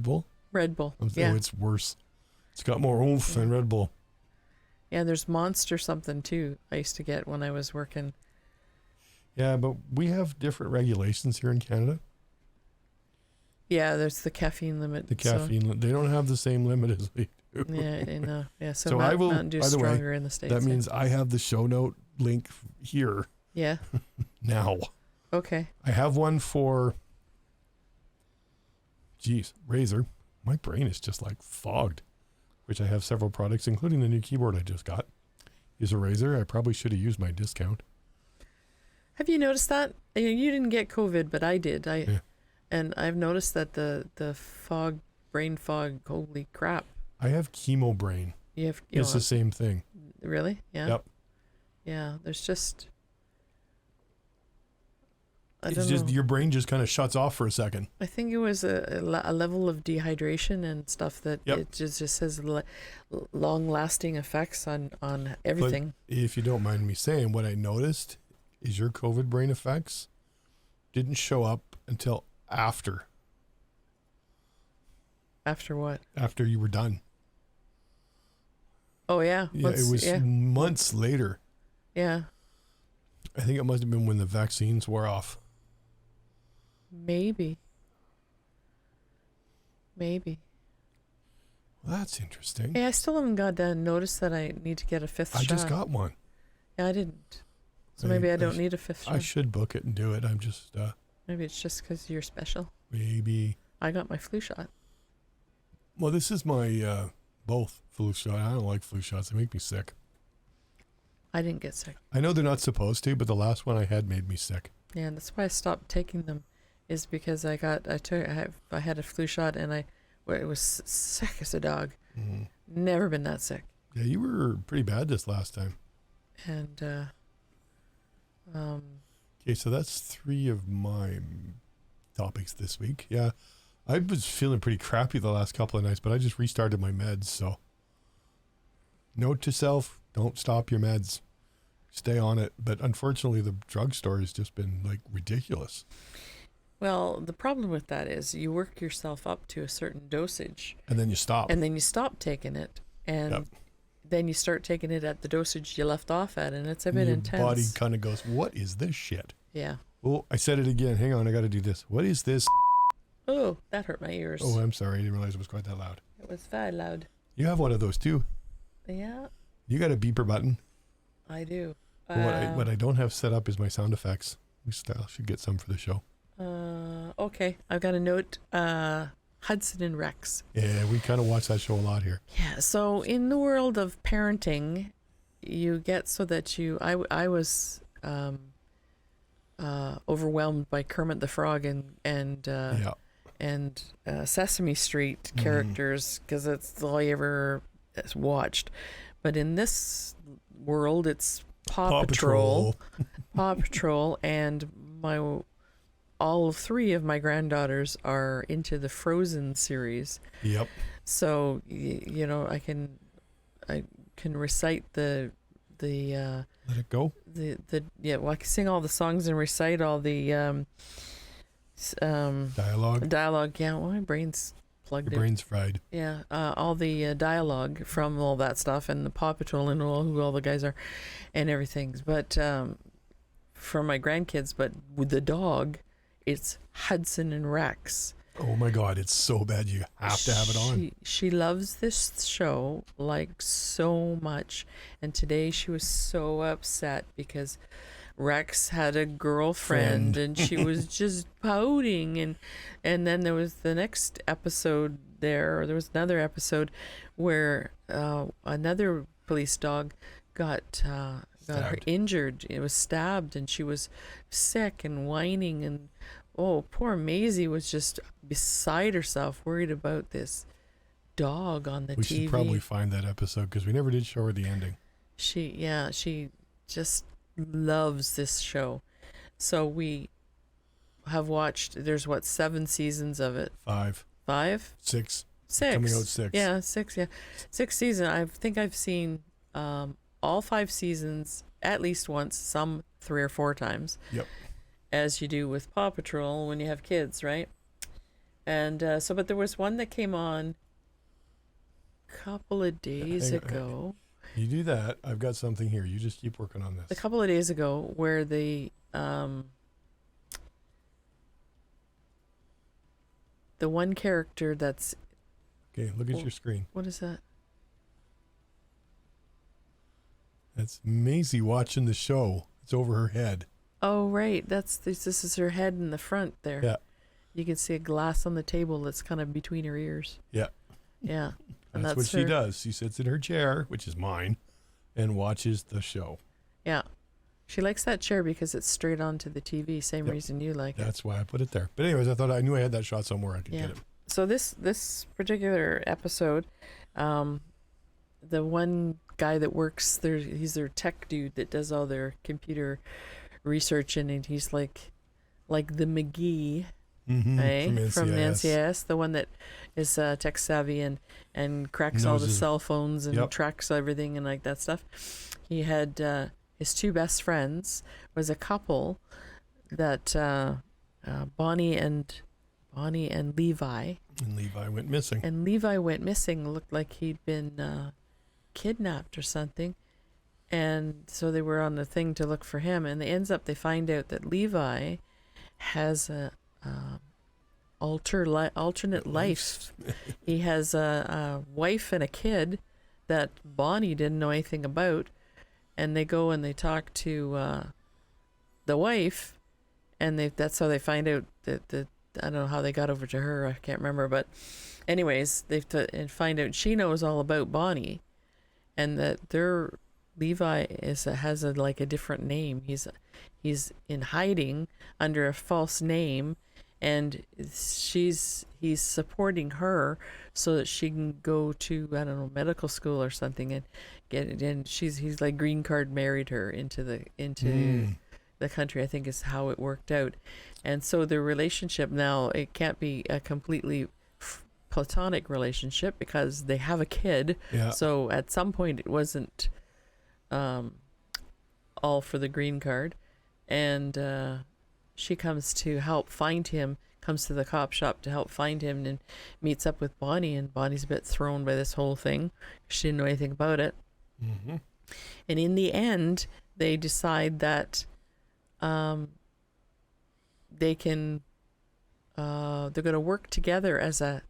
Speaker 1: Bull?
Speaker 2: Red Bull.
Speaker 1: Oh, it's worse. It's got more oomph than Red Bull.
Speaker 2: Yeah, there's Monster something too. I used to get when I was working.
Speaker 1: Yeah, but we have different regulations here in Canada.
Speaker 2: Yeah, there's the caffeine limit.
Speaker 1: The caffeine, they don't have the same limit as we do.
Speaker 2: Yeah. So
Speaker 1: I will.
Speaker 2: Mountain Dew's stronger in the States.
Speaker 1: That means I have the show note link here.
Speaker 2: Yeah.
Speaker 1: Now.
Speaker 2: Okay.
Speaker 1: I have one for. Razer. My brain is just like fogged, which I have several products, including the new keyboard I just got. Is a Razer. I probably should have used my discount.
Speaker 2: Have you noticed that? You didn't get COVID, but I did.
Speaker 1: Yeah.
Speaker 2: And I've noticed that the brain fog, holy crap.
Speaker 1: I have chemo brain. It's the same thing.
Speaker 2: Really? Yeah.
Speaker 1: Yep.
Speaker 2: Yeah, there's just I
Speaker 1: It's
Speaker 2: don't
Speaker 1: just
Speaker 2: know.
Speaker 1: your brain just kind of shuts off for a second.
Speaker 2: I think it was a level of dehydration and stuff that
Speaker 1: Yep.
Speaker 2: it just has long-lasting effects on everything.
Speaker 1: But if you don't mind me saying, what I noticed is your COVID brain effects didn't show up until after
Speaker 2: After what?
Speaker 1: you were done.
Speaker 2: Oh yeah.
Speaker 1: Yeah, it was months later.
Speaker 2: Yeah.
Speaker 1: I think it must have been when the vaccines wore off.
Speaker 2: Maybe.
Speaker 1: Well, that's interesting.
Speaker 2: Hey, I still haven't got that notice that I need to get a fifth
Speaker 1: I
Speaker 2: shot.
Speaker 1: just got one.
Speaker 2: Yeah, I didn't. So maybe I don't need a fifth shot.
Speaker 1: I should book it and do it. I'm just
Speaker 2: Maybe it's just because you're special.
Speaker 1: maybe.
Speaker 2: I got my flu shot.
Speaker 1: Well, this is my both flu shot. I don't like flu shots. They make me sick.
Speaker 2: I didn't get sick.
Speaker 1: I know they're not supposed to, but the last one I had made me sick.
Speaker 2: Yeah, and that's why I stopped taking them, is because I had a flu shot and it was sick as a dog.
Speaker 1: Mm-hmm.
Speaker 2: Never been that sick.
Speaker 1: Yeah, you were pretty bad this last time.
Speaker 2: And
Speaker 1: Okay, so that's 3 of my topics this week. Yeah, I was feeling pretty crappy the last couple of nights, but I just restarted my meds. So, note to self: don't stop your meds. Stay on it. But unfortunately, the drugstore has just been like ridiculous.
Speaker 2: well, the problem with that is you work yourself up to a certain dosage,
Speaker 1: And then you stop.
Speaker 2: and then you stop taking it, and
Speaker 1: Yep.
Speaker 2: then you start taking it at the dosage you left off at, and it's a bit
Speaker 1: your
Speaker 2: intense.
Speaker 1: body kind of goes, "What is this shit?"
Speaker 2: Yeah.
Speaker 1: Oh, I said it again. Hang on, I got to do this. What is this?
Speaker 2: Oh, that hurt my ears.
Speaker 1: Oh, I'm sorry. I didn't realize it was quite that loud.
Speaker 2: It was very loud.
Speaker 1: You have one of those too.
Speaker 2: Yeah,
Speaker 1: You got a beeper button.
Speaker 2: I do.
Speaker 1: But what I don't have set up is my sound effects. We should get some for the show.
Speaker 2: Okay, I've got a note. Hudson and Rex.
Speaker 1: Yeah, we kind of watch that show a lot here.
Speaker 2: Yeah, so in the world of parenting, you get so that I was overwhelmed by Kermit the Frog and Sesame Street characters, because that's all I ever watched. But in this world, it's Paw Patrol, and all 3 of my granddaughters are into the Frozen series.
Speaker 1: Yep.
Speaker 2: So I can recite the
Speaker 1: Let it go.
Speaker 2: well, I can sing all the songs and recite all the
Speaker 1: Dialogue.
Speaker 2: Yeah, well, my brain's plugged
Speaker 1: Your
Speaker 2: in.
Speaker 1: brain's fried.
Speaker 2: Yeah, all the dialogue from all that stuff and the Paw Patrol and who all the guys are and everything. But for my grandkids, but with the dog, it's Hudson and Rex.
Speaker 1: Oh my God, it's so bad you have to have it on.
Speaker 2: She loves this show like so much, and today she was so upset because Rex had a girlfriend and she was just pouting, and then there was the next episode there was another episode where another police dog got her injured. It was stabbed and she was sick and whining, and poor Maisie was just beside herself, worried about this dog on the TV.
Speaker 1: We should probably find that episode because we never did show her the ending.
Speaker 2: She just loves this show. So we have watched, there's 7 seasons of it?
Speaker 1: 5.
Speaker 2: 5?
Speaker 1: 6.
Speaker 2: 6.
Speaker 1: Coming out 6.
Speaker 2: Yeah, 6, yeah. 6 seasons. I think I've seen all 5 seasons at least once, some 3 or 4 times.
Speaker 1: Yep.
Speaker 2: As you do with Paw Patrol when you have kids, right? And but there was one that came on a couple of days ago.
Speaker 1: You do that. I've got something here. You just keep working on this.
Speaker 2: A couple of days ago, where the one character that's...
Speaker 1: Okay, look at your screen.
Speaker 2: What is that?
Speaker 1: That's Maisie watching the show. It's over her head.
Speaker 2: Oh, right. This is her head in the front there.
Speaker 1: Yeah.
Speaker 2: You can see a glass on the table that's kind of between her ears.
Speaker 1: Yeah.
Speaker 2: Yeah. And
Speaker 1: that's what she does. She sits in her chair, which is mine, and watches the show.
Speaker 2: Yeah. She likes that chair because it's straight onto the TV. Same reason you like it.
Speaker 1: That's why I put it there. But anyways, I knew I had that shot somewhere. I could get it.
Speaker 2: So this particular episode, the one guy that works there, he's their tech dude that does all their computer research, and he's like like the McGee,
Speaker 1: From
Speaker 2: from
Speaker 1: NCIS.
Speaker 2: NCIS, the one that is tech savvy and cracks all the
Speaker 1: Knows
Speaker 2: cell phones and
Speaker 1: Yep.
Speaker 2: tracks everything and like that stuff. He had his two best friends was a couple that Bonnie and Levi.
Speaker 1: And Levi went missing.
Speaker 2: And Levi went missing. Looked like he'd been kidnapped or something. And so they were on the thing to look for him. And they find out that Levi has a alternate life. He has a wife and a kid that Bonnie didn't know anything about. And they go and they talk to the wife. And that's how they find out that I don't know how they got over to her. I can't remember, but anyways, and find out she knows all about Bonnie, and that Levi has a different name. He's in hiding under a false name, and he's supporting her so that she can go to, I don't know, medical school or something and get it. And he's like green card married her into the country, I think is how it worked out. And so the relationship now, it can't be a completely platonic relationship because they have a kid.
Speaker 1: Yeah.
Speaker 2: So at some point it wasn't all for the green card. And she comes to help find him, comes to the cop shop to help find him, and meets up with Bonnie. And Bonnie's a bit thrown by this whole thing. She didn't know anything about it.
Speaker 1: Mm-hmm.
Speaker 2: And in the end, they decide that they're going to work together as a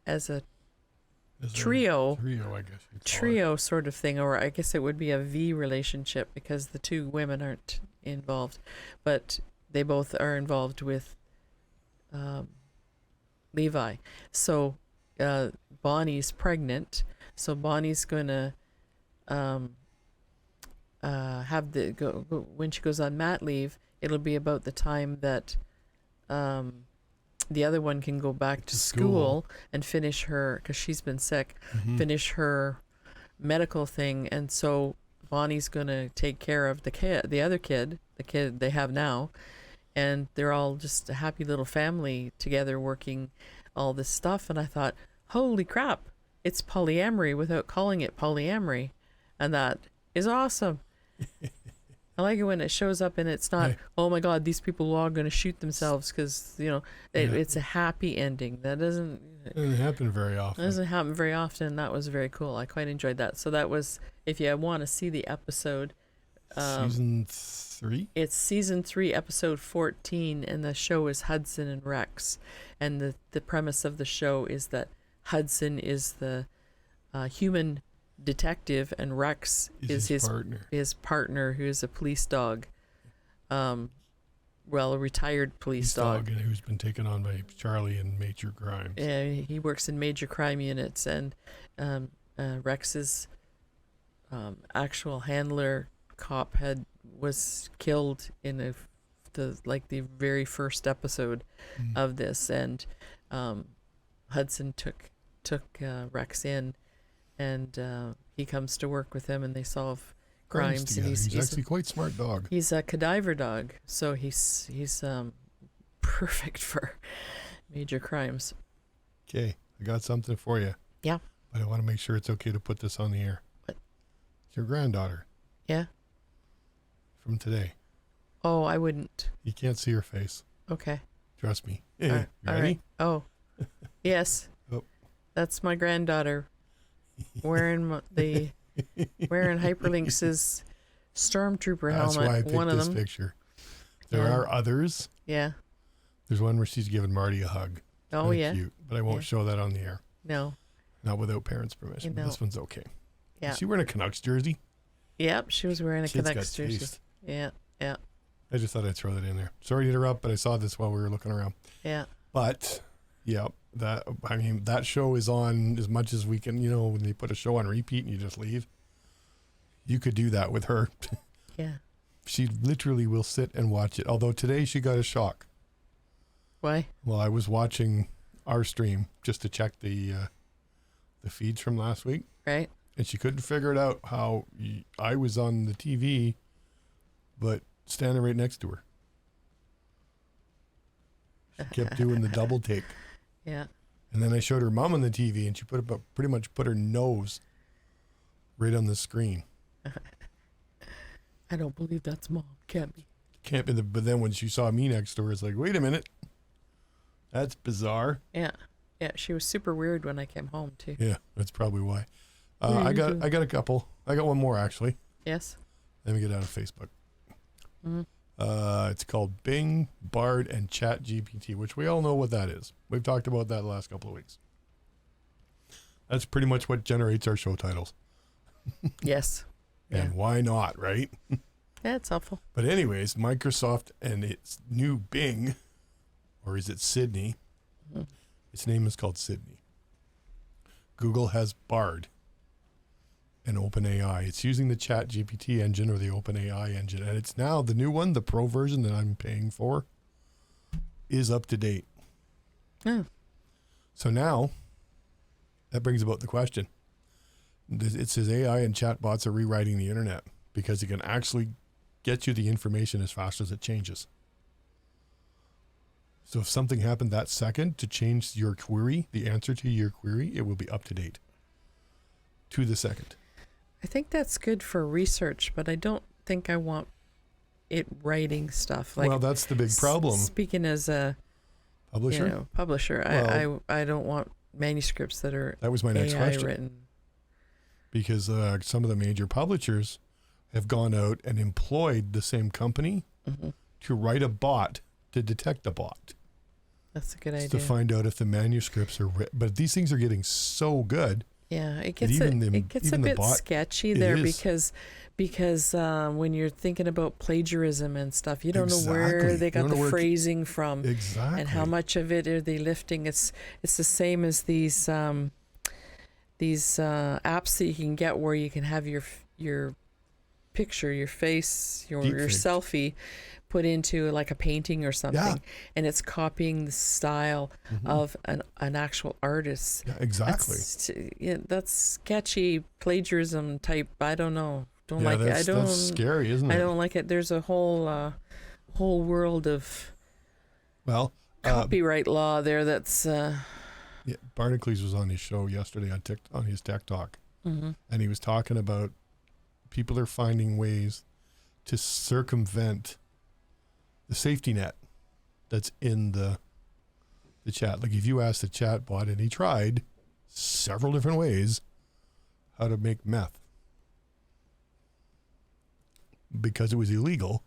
Speaker 2: trio.
Speaker 1: Trio, I guess.
Speaker 2: Trio sort of thing, or I guess it would be a V relationship because the two women aren't involved, but they both are involved with Levi. So Bonnie's pregnant, so Bonnie's going to have when she goes on mat leave. It'll be about the time that the other one can go back to school and finish her, because she's been sick, finish her medical thing. And so Bonnie's going to take care of the other kid, the kid they have now. And they're all just a happy little family together working all this stuff. And I thought, holy crap, it's polyamory without calling it polyamory. And that is awesome. I like it when it shows up and it's not, oh my God, these people are all going to shoot themselves because, it's a happy ending. That doesn't
Speaker 1: happen very often.
Speaker 2: Doesn't happen very often. That was very cool. I quite enjoyed that. So that was, if you want to see the episode.
Speaker 1: Season 3?
Speaker 2: It's season 3, episode 14, and the show is Hudson and Rex. And the premise of the show is that Hudson is the human detective and Rex is his partner, who is a police dog, a retired police dog,
Speaker 1: and who's been taken on by Charlie in Major Crimes.
Speaker 2: Yeah, he works in major crime units, and Rex's actual handler cop was killed in the very first episode of this, and Hudson took Rex in. And he comes to work with him, and they solve crimes. And
Speaker 1: he's actually quite smart dog.
Speaker 2: He's a cadaver dog, so he's perfect for major crimes.
Speaker 1: Okay, I got something for you.
Speaker 2: Yeah.
Speaker 1: But I want to make sure it's okay to put this on the air.
Speaker 2: What?
Speaker 1: It's your granddaughter.
Speaker 2: Yeah.
Speaker 1: From today.
Speaker 2: Oh, I wouldn't.
Speaker 1: You can't see her face.
Speaker 2: Okay.
Speaker 1: Trust me.
Speaker 2: All
Speaker 1: You ready?
Speaker 2: right. Oh, yes.
Speaker 1: Oh.
Speaker 2: That's my granddaughter. Wearing hyperlynx's stormtrooper helmet.
Speaker 1: That's why I picked
Speaker 2: one of
Speaker 1: this
Speaker 2: them.
Speaker 1: Picture. There are others.
Speaker 2: Yeah.
Speaker 1: There's one where she's giving Marty a hug.
Speaker 2: Oh,
Speaker 1: Kinda
Speaker 2: yeah.
Speaker 1: Cute, but I won't show that on the air.
Speaker 2: No.
Speaker 1: Not without parents' permission. But this one's okay.
Speaker 2: Yeah.
Speaker 1: Is she wearing a Canucks jersey?
Speaker 2: Yep, she was wearing a
Speaker 1: Kid's
Speaker 2: Canucks
Speaker 1: got
Speaker 2: jersey.
Speaker 1: taste.
Speaker 2: Yeah, yeah,
Speaker 1: I just thought I'd throw that in there. Sorry to interrupt, but I saw this while we were looking around.
Speaker 2: yeah.
Speaker 1: But yeah, that show is on as much as we can. When they put a show on repeat and you just leave, you could do that with her.
Speaker 2: Yeah.
Speaker 1: She literally will sit and watch it. Although today she got a shock.
Speaker 2: Why?
Speaker 1: Well, I was watching our stream just to check the feeds from last week.
Speaker 2: Right.
Speaker 1: And she couldn't figure it out how I was on the TV, but standing right next to her. She kept doing the double take.
Speaker 2: Yeah.
Speaker 1: And then I showed her mom on the TV, and she pretty much put her nose right on the screen.
Speaker 2: I don't believe that's mom. Can't be.
Speaker 1: Can't be. But then when she saw me next door, it's like, wait a minute, that's bizarre.
Speaker 2: Yeah. Yeah. She was super weird when I came home too.
Speaker 1: Yeah, that's probably why.
Speaker 2: What are
Speaker 1: I
Speaker 2: you
Speaker 1: got
Speaker 2: doing?
Speaker 1: a couple. I got one more actually.
Speaker 2: Yes.
Speaker 1: Let me get out of Facebook.
Speaker 2: Mm-hmm.
Speaker 1: It's called Bing, Bard, and Chat GPT, which we all know what that is. We've talked about that the last couple of weeks. That's pretty much what generates our show titles.
Speaker 2: Yes.
Speaker 1: And why not, right?
Speaker 2: Yeah, it's helpful.
Speaker 1: But anyways, Microsoft and its new Bing, or is it Sydney?
Speaker 2: Mm-hmm.
Speaker 1: Its name is called Sydney. Google has Bard and OpenAI. It's using the Chat GPT engine or the OpenAI engine. And it's now the new one, the pro version that I'm paying for, is up to date.
Speaker 2: Oh.
Speaker 1: So now, that brings about the question. It says AI and chatbots are rewriting the internet because it can actually get you the information as fast as it changes. So if something happened that second to change your query, the answer to your query, it will be up to date to the second.
Speaker 2: I think that's good for research, but I don't think I want it writing stuff. Like,
Speaker 1: well, that's the big problem.
Speaker 2: Speaking as a
Speaker 1: Publisher?
Speaker 2: publisher,
Speaker 1: Well,
Speaker 2: I don't want manuscripts that are
Speaker 1: That was my next
Speaker 2: AI
Speaker 1: question.
Speaker 2: written.
Speaker 1: Because some of the major publishers have gone out and employed the same company
Speaker 2: Mm-hmm.
Speaker 1: to write a bot to detect a bot.
Speaker 2: That's a good
Speaker 1: To
Speaker 2: idea.
Speaker 1: find out if the manuscripts are written. But these things are getting so good.
Speaker 2: Yeah, it
Speaker 1: But
Speaker 2: gets
Speaker 1: even
Speaker 2: a,
Speaker 1: the-
Speaker 2: it gets a
Speaker 1: even the
Speaker 2: bit
Speaker 1: bot-
Speaker 2: sketchy
Speaker 1: it
Speaker 2: there
Speaker 1: is.
Speaker 2: because when you're thinking about plagiarism and stuff, you don't know where
Speaker 1: Exactly.
Speaker 2: they
Speaker 1: You
Speaker 2: got
Speaker 1: don't
Speaker 2: the
Speaker 1: know where it-
Speaker 2: phrasing from
Speaker 1: Exactly.
Speaker 2: and how much of it are they lifting. It's the same as these apps that you can get where you can have your picture, your face, your
Speaker 1: Deepfake.
Speaker 2: selfie put into like a painting or something,
Speaker 1: Yeah.
Speaker 2: and it's copying the style of an actual artist.
Speaker 1: Yeah, exactly.
Speaker 2: That's sketchy plagiarism type. I don't know. Don't
Speaker 1: Yeah,
Speaker 2: like it. I
Speaker 1: that's,
Speaker 2: don't.
Speaker 1: that's scary, isn't it?
Speaker 2: I don't like it. There's a whole world of
Speaker 1: Well,
Speaker 2: copyright law there. That's
Speaker 1: yeah, Barnacles was on his show yesterday on his Tech Talk,
Speaker 2: mhm.
Speaker 1: and he was talking about people are finding ways to circumvent the safety net that's in the chat. Like if you ask the chat bot, and he tried several different ways how to make meth because it was illegal,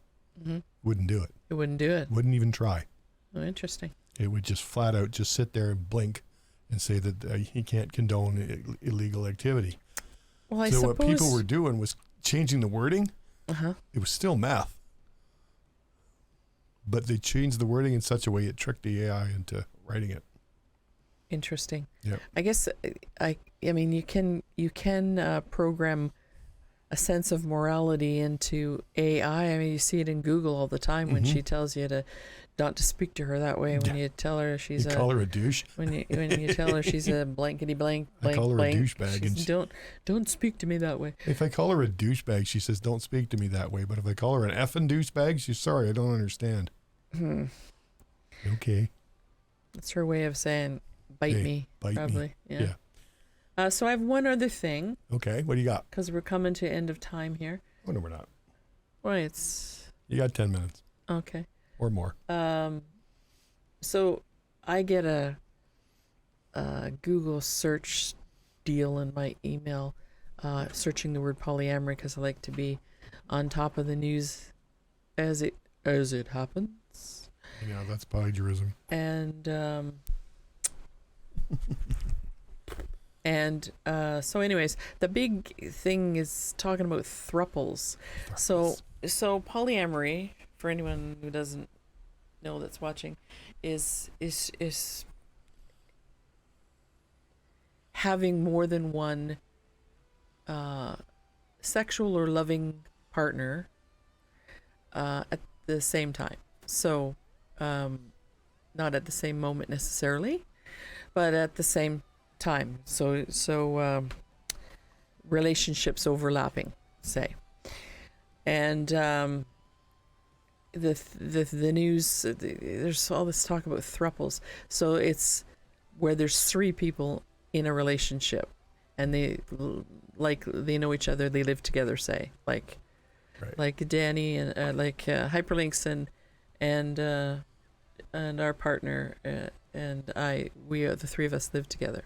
Speaker 1: wouldn't do it.
Speaker 2: It wouldn't do it.
Speaker 1: Wouldn't even try.
Speaker 2: Oh, interesting.
Speaker 1: It would just flat out just sit there and blink and say that he can't condone illegal activity.
Speaker 2: Well, I
Speaker 1: So
Speaker 2: suppose
Speaker 1: what people were doing was changing the wording.
Speaker 2: Uh-huh.
Speaker 1: It was still meth, but they changed the wording in such a way it tricked the AI into writing it.
Speaker 2: Interesting.
Speaker 1: Yep.
Speaker 2: I guess I mean you can program a sense of morality into AI. I mean, you see it in Google all the time when she tells you not to speak to her that way. When you tell her she's
Speaker 1: You call her a douche.
Speaker 2: when you tell her she's a blankety blank
Speaker 1: I call her
Speaker 2: blank,
Speaker 1: a douchebag, and
Speaker 2: she's, don't speak to me that way.
Speaker 1: If I call her a douchebag, she says, "Don't speak to me that way." But if I call her an effing douchebag, she's sorry, I don't understand. Okay.
Speaker 2: That's her way of saying bite
Speaker 1: Hey,
Speaker 2: me.
Speaker 1: bite me.
Speaker 2: Probably.
Speaker 1: Yeah.
Speaker 2: So I have one other thing
Speaker 1: Okay. What do you got?
Speaker 2: because we're coming to end of time here.
Speaker 1: Oh no, we're not.
Speaker 2: Well, it's
Speaker 1: You got 10 minutes
Speaker 2: okay.
Speaker 1: or more.
Speaker 2: So I get a Google search deal in my email, searching the word polyamory because I like to be on top of the news as it happens.
Speaker 1: Yeah, that's plagiarism.
Speaker 2: And so anyways, the big thing is talking about thruples. So polyamory, for anyone who doesn't know that's watching, is having more than one sexual or loving partner at the same time. So not at the same moment necessarily, but at the same time. So relationships overlapping, say. And the news. There's all this talk about thruples. So it's where there's three people in a relationship, and they know each other. They live together. Say like Danny and hyperlynx and our partner and we are the three of us live together.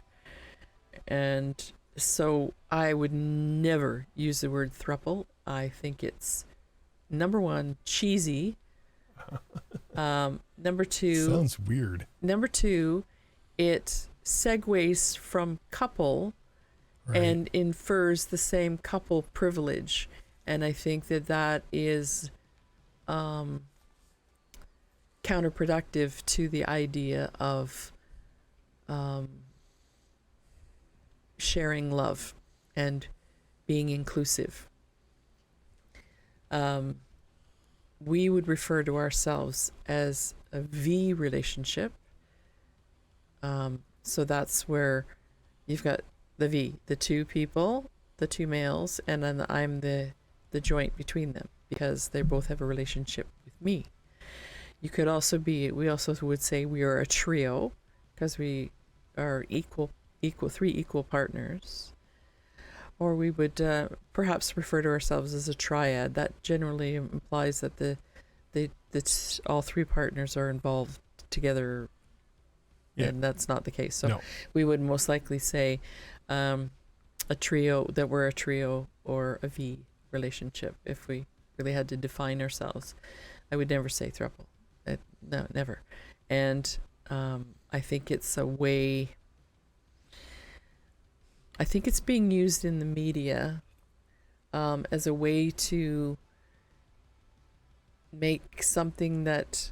Speaker 2: And so I would never use the word thruple. I think it's, number one, cheesy. Number two,
Speaker 1: sounds weird.
Speaker 2: Number two, it segues from couple and infers the same couple privilege. And I think that is counterproductive to the idea of sharing love and being inclusive. We would refer to ourselves as a V relationship. So that's where you've got the V, the two people, the two males, and then I'm the joint between them because they both have a relationship with me. You could also we also would say we are a trio because we are three equal partners. Or we would perhaps refer to ourselves as a triad. That generally implies that all three partners are involved together, and that's not the case. So we would most likely say a trio, that we're a trio or a V relationship if we really had to define ourselves. I would never say throuple. No, never. And I think it's a way... I think it's being used in the media as a way to make something that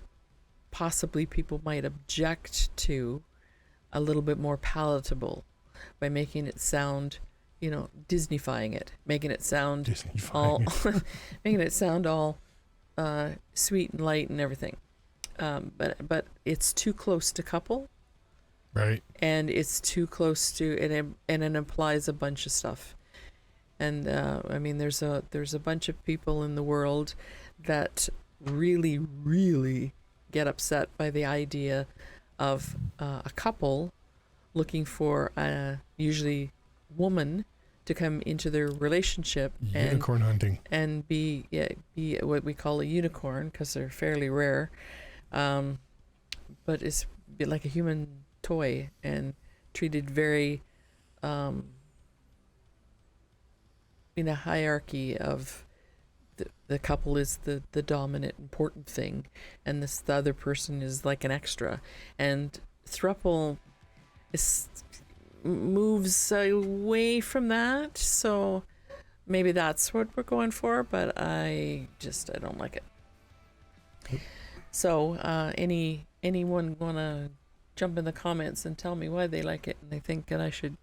Speaker 2: possibly people might object to a little bit more palatable by making it sound, Disneyfying it, making it sound all sweet and light and everything. But it's too close to couple.
Speaker 1: Right.
Speaker 2: And it's too close to it, and it implies a bunch of stuff. And there's a bunch of people in the world that really, really get upset by the idea of a couple looking for a usually woman to come into their relationship
Speaker 1: unicorn hunting
Speaker 2: and be what we call a unicorn because they're fairly rare, but it's like a human toy and treated very in a hierarchy of the couple is the dominant important thing, and the other person is like an extra. And throuple moves away from that, so maybe that's what we're going for, but I don't like it. So anyone want to jump in the comments and tell me why they like it and they think that I should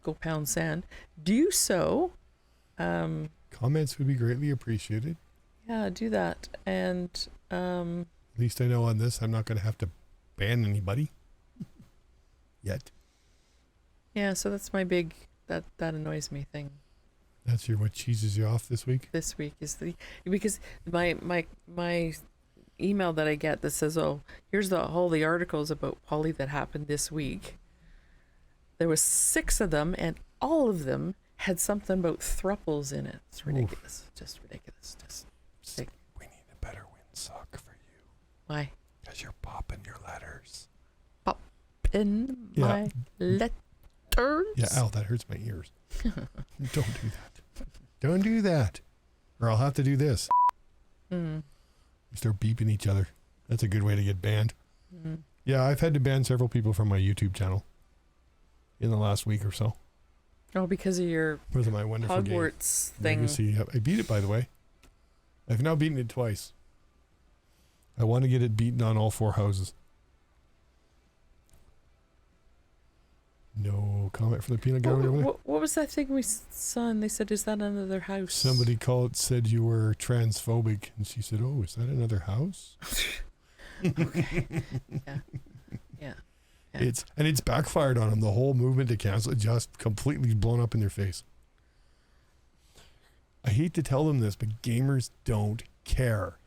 Speaker 2: go pound sand, do so.
Speaker 1: Comments would be greatly appreciated.
Speaker 2: Yeah, do that. And
Speaker 1: at least I know on this I'm not going to have to ban anybody yet.
Speaker 2: Yeah, so that's my big that annoys me thing.
Speaker 1: That's what cheeses you off this week?
Speaker 2: This week is because my email that I get that says, oh, here's all the articles about poly that happened this week. There was 6 of them, and all of them had something about thruples in it. It's ridiculous. Oof. Just ridiculous.
Speaker 1: We need a better windsock for you.
Speaker 2: Why?
Speaker 1: Because you're popping your letters.
Speaker 2: Popping my letters?
Speaker 1: Yeah, ow, that hurts my ears. Don't do that. Don't do that. Or I'll have to do this. We start beeping each other. That's a good way to get banned. Yeah, I've had to ban several people from my YouTube channel in the last week or so.
Speaker 2: Oh, because of your
Speaker 1: my wonderful
Speaker 2: Hogwarts thing.
Speaker 1: Legacy. I beat it, by the way. I've now beaten it twice. I want to get it beaten on all 4 houses. No comment from the peanut gallery over there?
Speaker 2: What was that thing we saw? And they said, is that another house?
Speaker 1: Somebody said you were transphobic. And she said, oh, is that another house?
Speaker 2: Okay. Yeah.
Speaker 1: It's backfired on them. The whole movement to cancel it just completely blown up in their face. I hate to tell them this, but gamers don't care.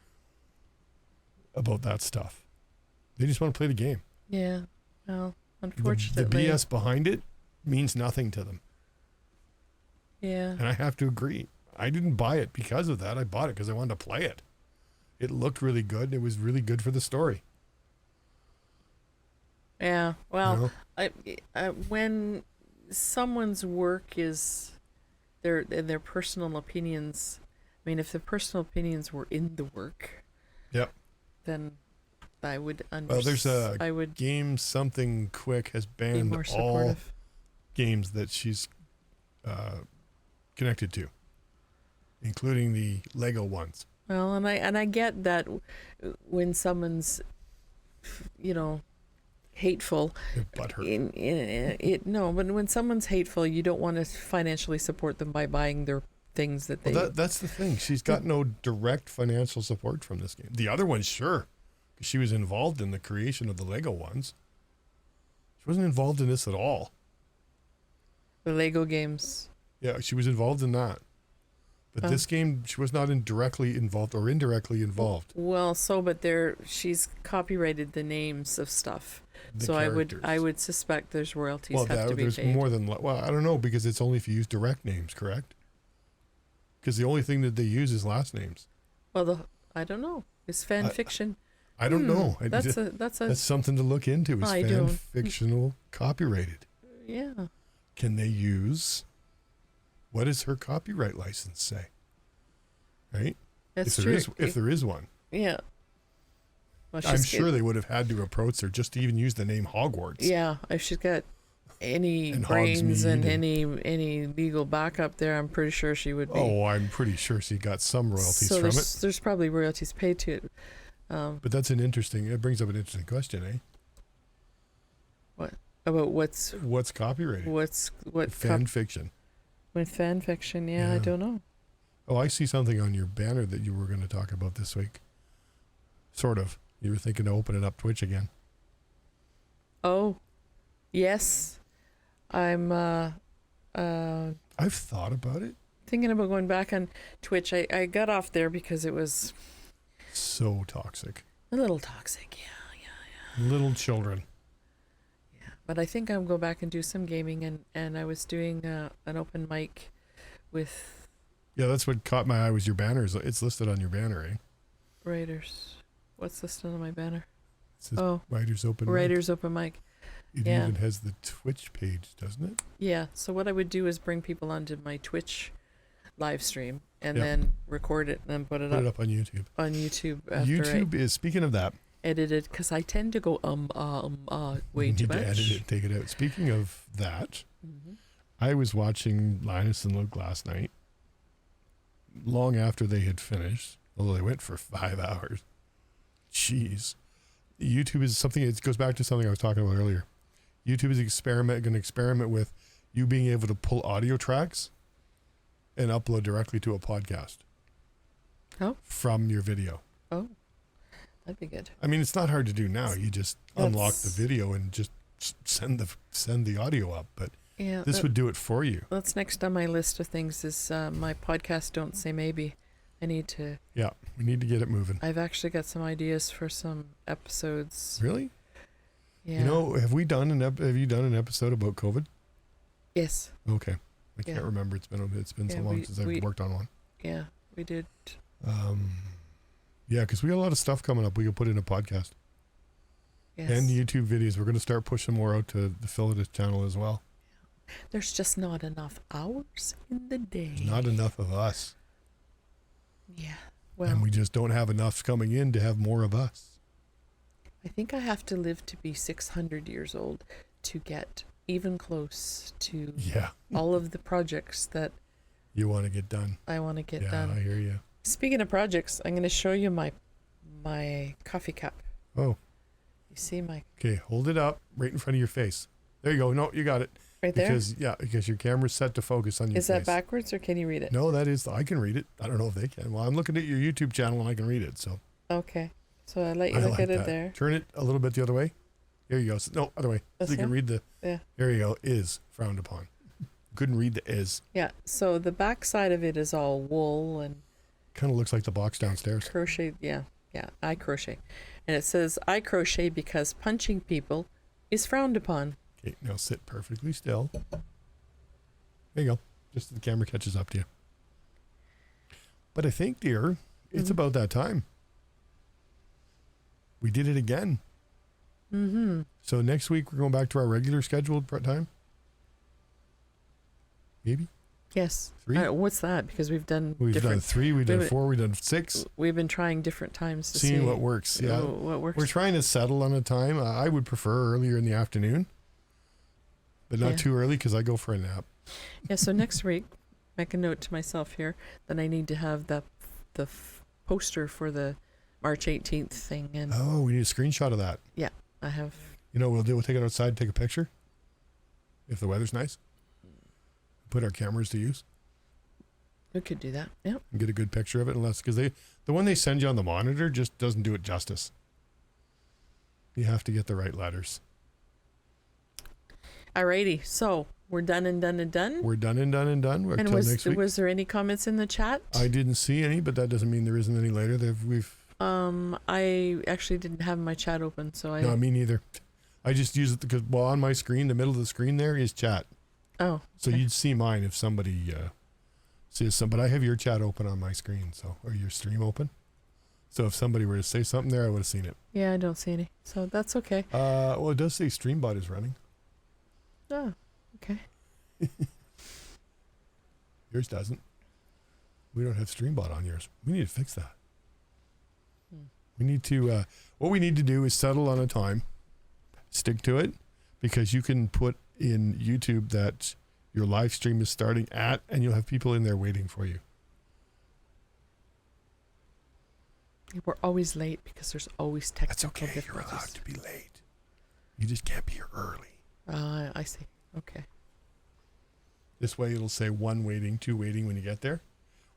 Speaker 1: about that stuff. They just want to play the game.
Speaker 2: Yeah. Well,
Speaker 1: The
Speaker 2: unfortunately.
Speaker 1: BS behind it means nothing to them.
Speaker 2: Yeah.
Speaker 1: And I have to agree. I didn't buy it because of that. I bought it because I wanted to play it. It looked really good. It was really good for the story.
Speaker 2: Yeah. Well,
Speaker 1: You know?
Speaker 2: when someone's work is their personal opinions, I mean, if the personal opinions were in the work,
Speaker 1: Yep.
Speaker 2: then I would
Speaker 1: Well, there's a
Speaker 2: I would
Speaker 1: game Something Quick has
Speaker 2: be
Speaker 1: banned
Speaker 2: more
Speaker 1: all
Speaker 2: supportive.
Speaker 1: games that she's connected to, including the Lego ones.
Speaker 2: Well, and I get that when someone's, hateful.
Speaker 1: It butt hurt.
Speaker 2: No, but when someone's hateful, you don't want to financially support them by buying their things that they.
Speaker 1: Well, that's the thing. She's got no direct financial support from this game. The other ones, sure, because she was involved in the creation of the Lego ones. She wasn't involved in this at all.
Speaker 2: The Lego games.
Speaker 1: Yeah, she was involved in that. But this game, she was not directly involved or indirectly involved.
Speaker 2: Well, but she's copyrighted the names of stuff.
Speaker 1: The
Speaker 2: So
Speaker 1: characters.
Speaker 2: I would suspect there's royalties
Speaker 1: Well,
Speaker 2: have to be
Speaker 1: there's
Speaker 2: paid.
Speaker 1: more than I don't know, because it's only if you use direct names, correct? Because the only thing that they use is last names.
Speaker 2: Well, I don't know. It's fan fiction.
Speaker 1: I don't know.
Speaker 2: That's
Speaker 1: something to look into. Is
Speaker 2: I
Speaker 1: fan
Speaker 2: don't.
Speaker 1: fictional copyrighted?
Speaker 2: yeah.
Speaker 1: Can they use? What does her copyright license say? Right?
Speaker 2: That's
Speaker 1: if
Speaker 2: true.
Speaker 1: if there is one,
Speaker 2: Yeah. Well,
Speaker 1: I'm
Speaker 2: she's
Speaker 1: sure they would have had to approach her just to even use the name Hogwarts.
Speaker 2: Yeah, if she's got any
Speaker 1: And
Speaker 2: brains
Speaker 1: Hogsmeade
Speaker 2: and
Speaker 1: and-
Speaker 2: any legal backup there, I'm pretty sure she would be.
Speaker 1: Oh, I'm pretty sure she got some royalties
Speaker 2: so
Speaker 1: from
Speaker 2: there's,
Speaker 1: it.
Speaker 2: there's probably royalties paid to it.
Speaker 1: But that's it brings up an interesting question, eh?
Speaker 2: About what's
Speaker 1: copyrighted?
Speaker 2: what
Speaker 1: Fan fiction.
Speaker 2: with fan fiction. Yeah, I
Speaker 1: Yeah.
Speaker 2: don't know.
Speaker 1: Oh, I see something on your banner that you were going to talk about this week. Sort of. You were thinking of opening up Twitch again.
Speaker 2: Oh, yes, I'm
Speaker 1: I've thought about it.
Speaker 2: thinking about going back on Twitch. I got off there because it was
Speaker 1: So toxic.
Speaker 2: a little toxic. Yeah.
Speaker 1: Little children.
Speaker 2: But I think I'll go back and do some gaming, and I was doing an open mic with
Speaker 1: Yeah, that's what caught my eye was your banner. It's listed on your banner, eh?
Speaker 2: writers. What's listed on my banner?
Speaker 1: It says
Speaker 2: Oh,
Speaker 1: Writers Open Mic.
Speaker 2: Writers Open Mic.
Speaker 1: It
Speaker 2: yeah.
Speaker 1: even has the Twitch page, doesn't it?
Speaker 2: Yeah. So what I would do is bring people onto my Twitch live stream and
Speaker 1: Yeah.
Speaker 2: then record it and then put it
Speaker 1: Put
Speaker 2: up
Speaker 1: it up on YouTube.
Speaker 2: on YouTube after
Speaker 1: YouTube is, speaking of that,
Speaker 2: I edited, because I tend to go way
Speaker 1: you
Speaker 2: too
Speaker 1: need
Speaker 2: much.
Speaker 1: to edit it, take it out. Speaking of that,
Speaker 2: Mhm.
Speaker 1: I was watching Linus and Luke last night, long after they had finished, although they went for 5 hours. Jeez. YouTube is something, it goes back to something I was talking about earlier. YouTube is going to experiment with you being able to pull audio tracks and upload directly to a podcast.
Speaker 2: Oh.
Speaker 1: From your video.
Speaker 2: Oh, that'd be good.
Speaker 1: I mean, it's not hard to do now. You just unlock the
Speaker 2: That's-
Speaker 1: video and just send the audio up, but
Speaker 2: Yeah.
Speaker 1: this would do it for you.
Speaker 2: That's next on my list of things is my podcast. Don't Say Maybe. I need to.
Speaker 1: Yeah, we need to get it moving.
Speaker 2: I've actually got some ideas for some episodes.
Speaker 1: Really?
Speaker 2: Yeah.
Speaker 1: You know, have you done an episode about COVID?
Speaker 2: Yes.
Speaker 1: Okay. I
Speaker 2: Yeah.
Speaker 1: can't remember. It's been so
Speaker 2: Yeah,
Speaker 1: long since I've worked on one.
Speaker 2: Yeah, we did.
Speaker 1: Yeah, because we got a lot of stuff coming up. We could put in a podcast
Speaker 2: Yes.
Speaker 1: and YouTube videos. We're going to start pushing more out to the Philadelphia channel as well.
Speaker 2: There's just not enough hours in the day.
Speaker 1: There's not enough of us,
Speaker 2: Yeah. Well,
Speaker 1: and we just don't have enough coming in to have more of us.
Speaker 2: I think I have to live to be 600 years old to get even close to
Speaker 1: Yeah,
Speaker 2: all of the projects that
Speaker 1: you want to get done.
Speaker 2: I want to get
Speaker 1: Yeah,
Speaker 2: done.
Speaker 1: I hear you.
Speaker 2: Speaking of projects, I'm going to show you my coffee cup.
Speaker 1: Oh,
Speaker 2: You see my
Speaker 1: okay. Hold it up right in front of your face. There you go. No, you got it.
Speaker 2: right there?
Speaker 1: Because your camera's set to focus on your
Speaker 2: Is
Speaker 1: face.
Speaker 2: that backwards or can you read it?
Speaker 1: No, that is. I can read it. I don't know if they can. Well, I'm looking at your YouTube channel and I can read it. So
Speaker 2: Okay. So I let you
Speaker 1: I
Speaker 2: look
Speaker 1: like
Speaker 2: at it
Speaker 1: that.
Speaker 2: there.
Speaker 1: Turn it a little bit the other way. There you go. No, other way.
Speaker 2: This
Speaker 1: So you can
Speaker 2: way?
Speaker 1: read the.
Speaker 2: Yeah.
Speaker 1: There you go. Is frowned upon. Couldn't read the is.
Speaker 2: Yeah. So the back side of it is all wool and
Speaker 1: Kind of looks like the box downstairs.
Speaker 2: crocheted. Yeah. Yeah, I crochet. And it says, I crochet because punching people is frowned upon.
Speaker 1: Okay, now sit perfectly still. There you go. Just so the camera catches up to you. But I think, dear, it's about that time. We did it again.
Speaker 2: Mm-hmm.
Speaker 1: So next week we're going back to our regular scheduled time? Maybe?
Speaker 2: Yes.
Speaker 1: 3?
Speaker 2: What's that? Because we've done
Speaker 1: We've done 3, we've done 4, we've done 6.
Speaker 2: We've been trying different times to
Speaker 1: Seeing
Speaker 2: see
Speaker 1: what works. Yeah.
Speaker 2: what works.
Speaker 1: We're trying to settle on a time. I would prefer earlier in the afternoon, but not too early because I go for a nap.
Speaker 2: Yeah, so next week, make a note to myself here that I need to have the poster for the March 18th thing. And
Speaker 1: Oh, we need a screenshot of that.
Speaker 2: yeah, I have.
Speaker 1: You know what we'll do? We'll take it outside, take a picture. If the weather's nice. Put our cameras to use.
Speaker 2: We could do that. Yeah.
Speaker 1: And get a good picture of it, unless because the one they send you on the monitor just doesn't do it justice. You have to get the right letters.
Speaker 2: Alrighty, so we're done and done and done.
Speaker 1: We're done and done and done.
Speaker 2: And
Speaker 1: Until next week.
Speaker 2: was there any comments in the chat?
Speaker 1: I didn't see any, but that doesn't mean there isn't any later.
Speaker 2: I actually didn't have my chat open, so I.
Speaker 1: No, me neither. I just use it because on my screen, the middle of the screen there is chat.
Speaker 2: Oh.
Speaker 1: So
Speaker 2: okay.
Speaker 1: you'd see mine if somebody says something. But I have your chat open on my screen, or your stream open. So if somebody were to say something there, I would have seen it.
Speaker 2: Yeah, I don't see any, so that's okay.
Speaker 1: Well, it does say StreamBot is running.
Speaker 2: Oh, okay.
Speaker 1: Yours doesn't. We don't have StreamBot on yours. We need to fix that. We need to. What we need to do is settle on a time. Stick to it, because you can put in YouTube that your live stream is starting at, and you'll have people in there waiting for you.
Speaker 2: We're always late because there's always technical
Speaker 1: That's okay.
Speaker 2: difficulties.
Speaker 1: You're allowed to be late. You just can't be here early.
Speaker 2: I see. Okay.
Speaker 1: This way it'll say 1 waiting, 2 waiting when you get there.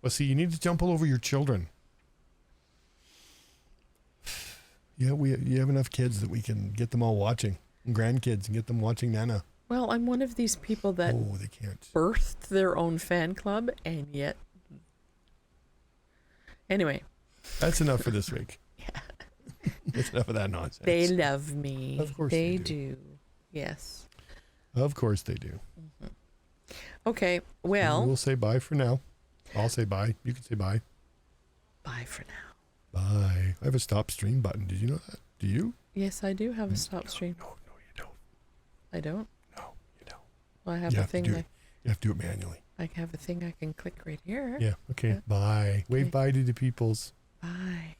Speaker 1: Well, see, you need to jump all over your children. Yeah, you have enough kids that we can get them all watching. And grandkids and get them watching Nana.
Speaker 2: Well, I'm one of these people that
Speaker 1: they can't.
Speaker 2: birthed their own fan club, and yet. Anyway.
Speaker 1: That's enough for this week.
Speaker 2: Yeah.
Speaker 1: That's enough of that nonsense.
Speaker 2: They love me.
Speaker 1: Of course
Speaker 2: they
Speaker 1: they do.
Speaker 2: Yes.
Speaker 1: Of course they do.
Speaker 2: Mm-hmm. Okay, well.
Speaker 1: We'll say bye for now. I'll say bye. You can say bye.
Speaker 2: Bye for now.
Speaker 1: Bye. I have a stop stream button. Did you know that? Do you?
Speaker 2: Yes, I do have a stop stream.
Speaker 1: No, you don't.
Speaker 2: I don't?
Speaker 1: No, you don't.
Speaker 2: Well, I have
Speaker 1: You
Speaker 2: a
Speaker 1: have to
Speaker 2: thing.
Speaker 1: do it. You have to do it manually.
Speaker 2: I have a thing I can click right here.
Speaker 1: Yeah. Okay.
Speaker 2: Yeah.
Speaker 1: Bye. Wave
Speaker 2: Okay.
Speaker 1: bye to the peoples.
Speaker 2: Bye.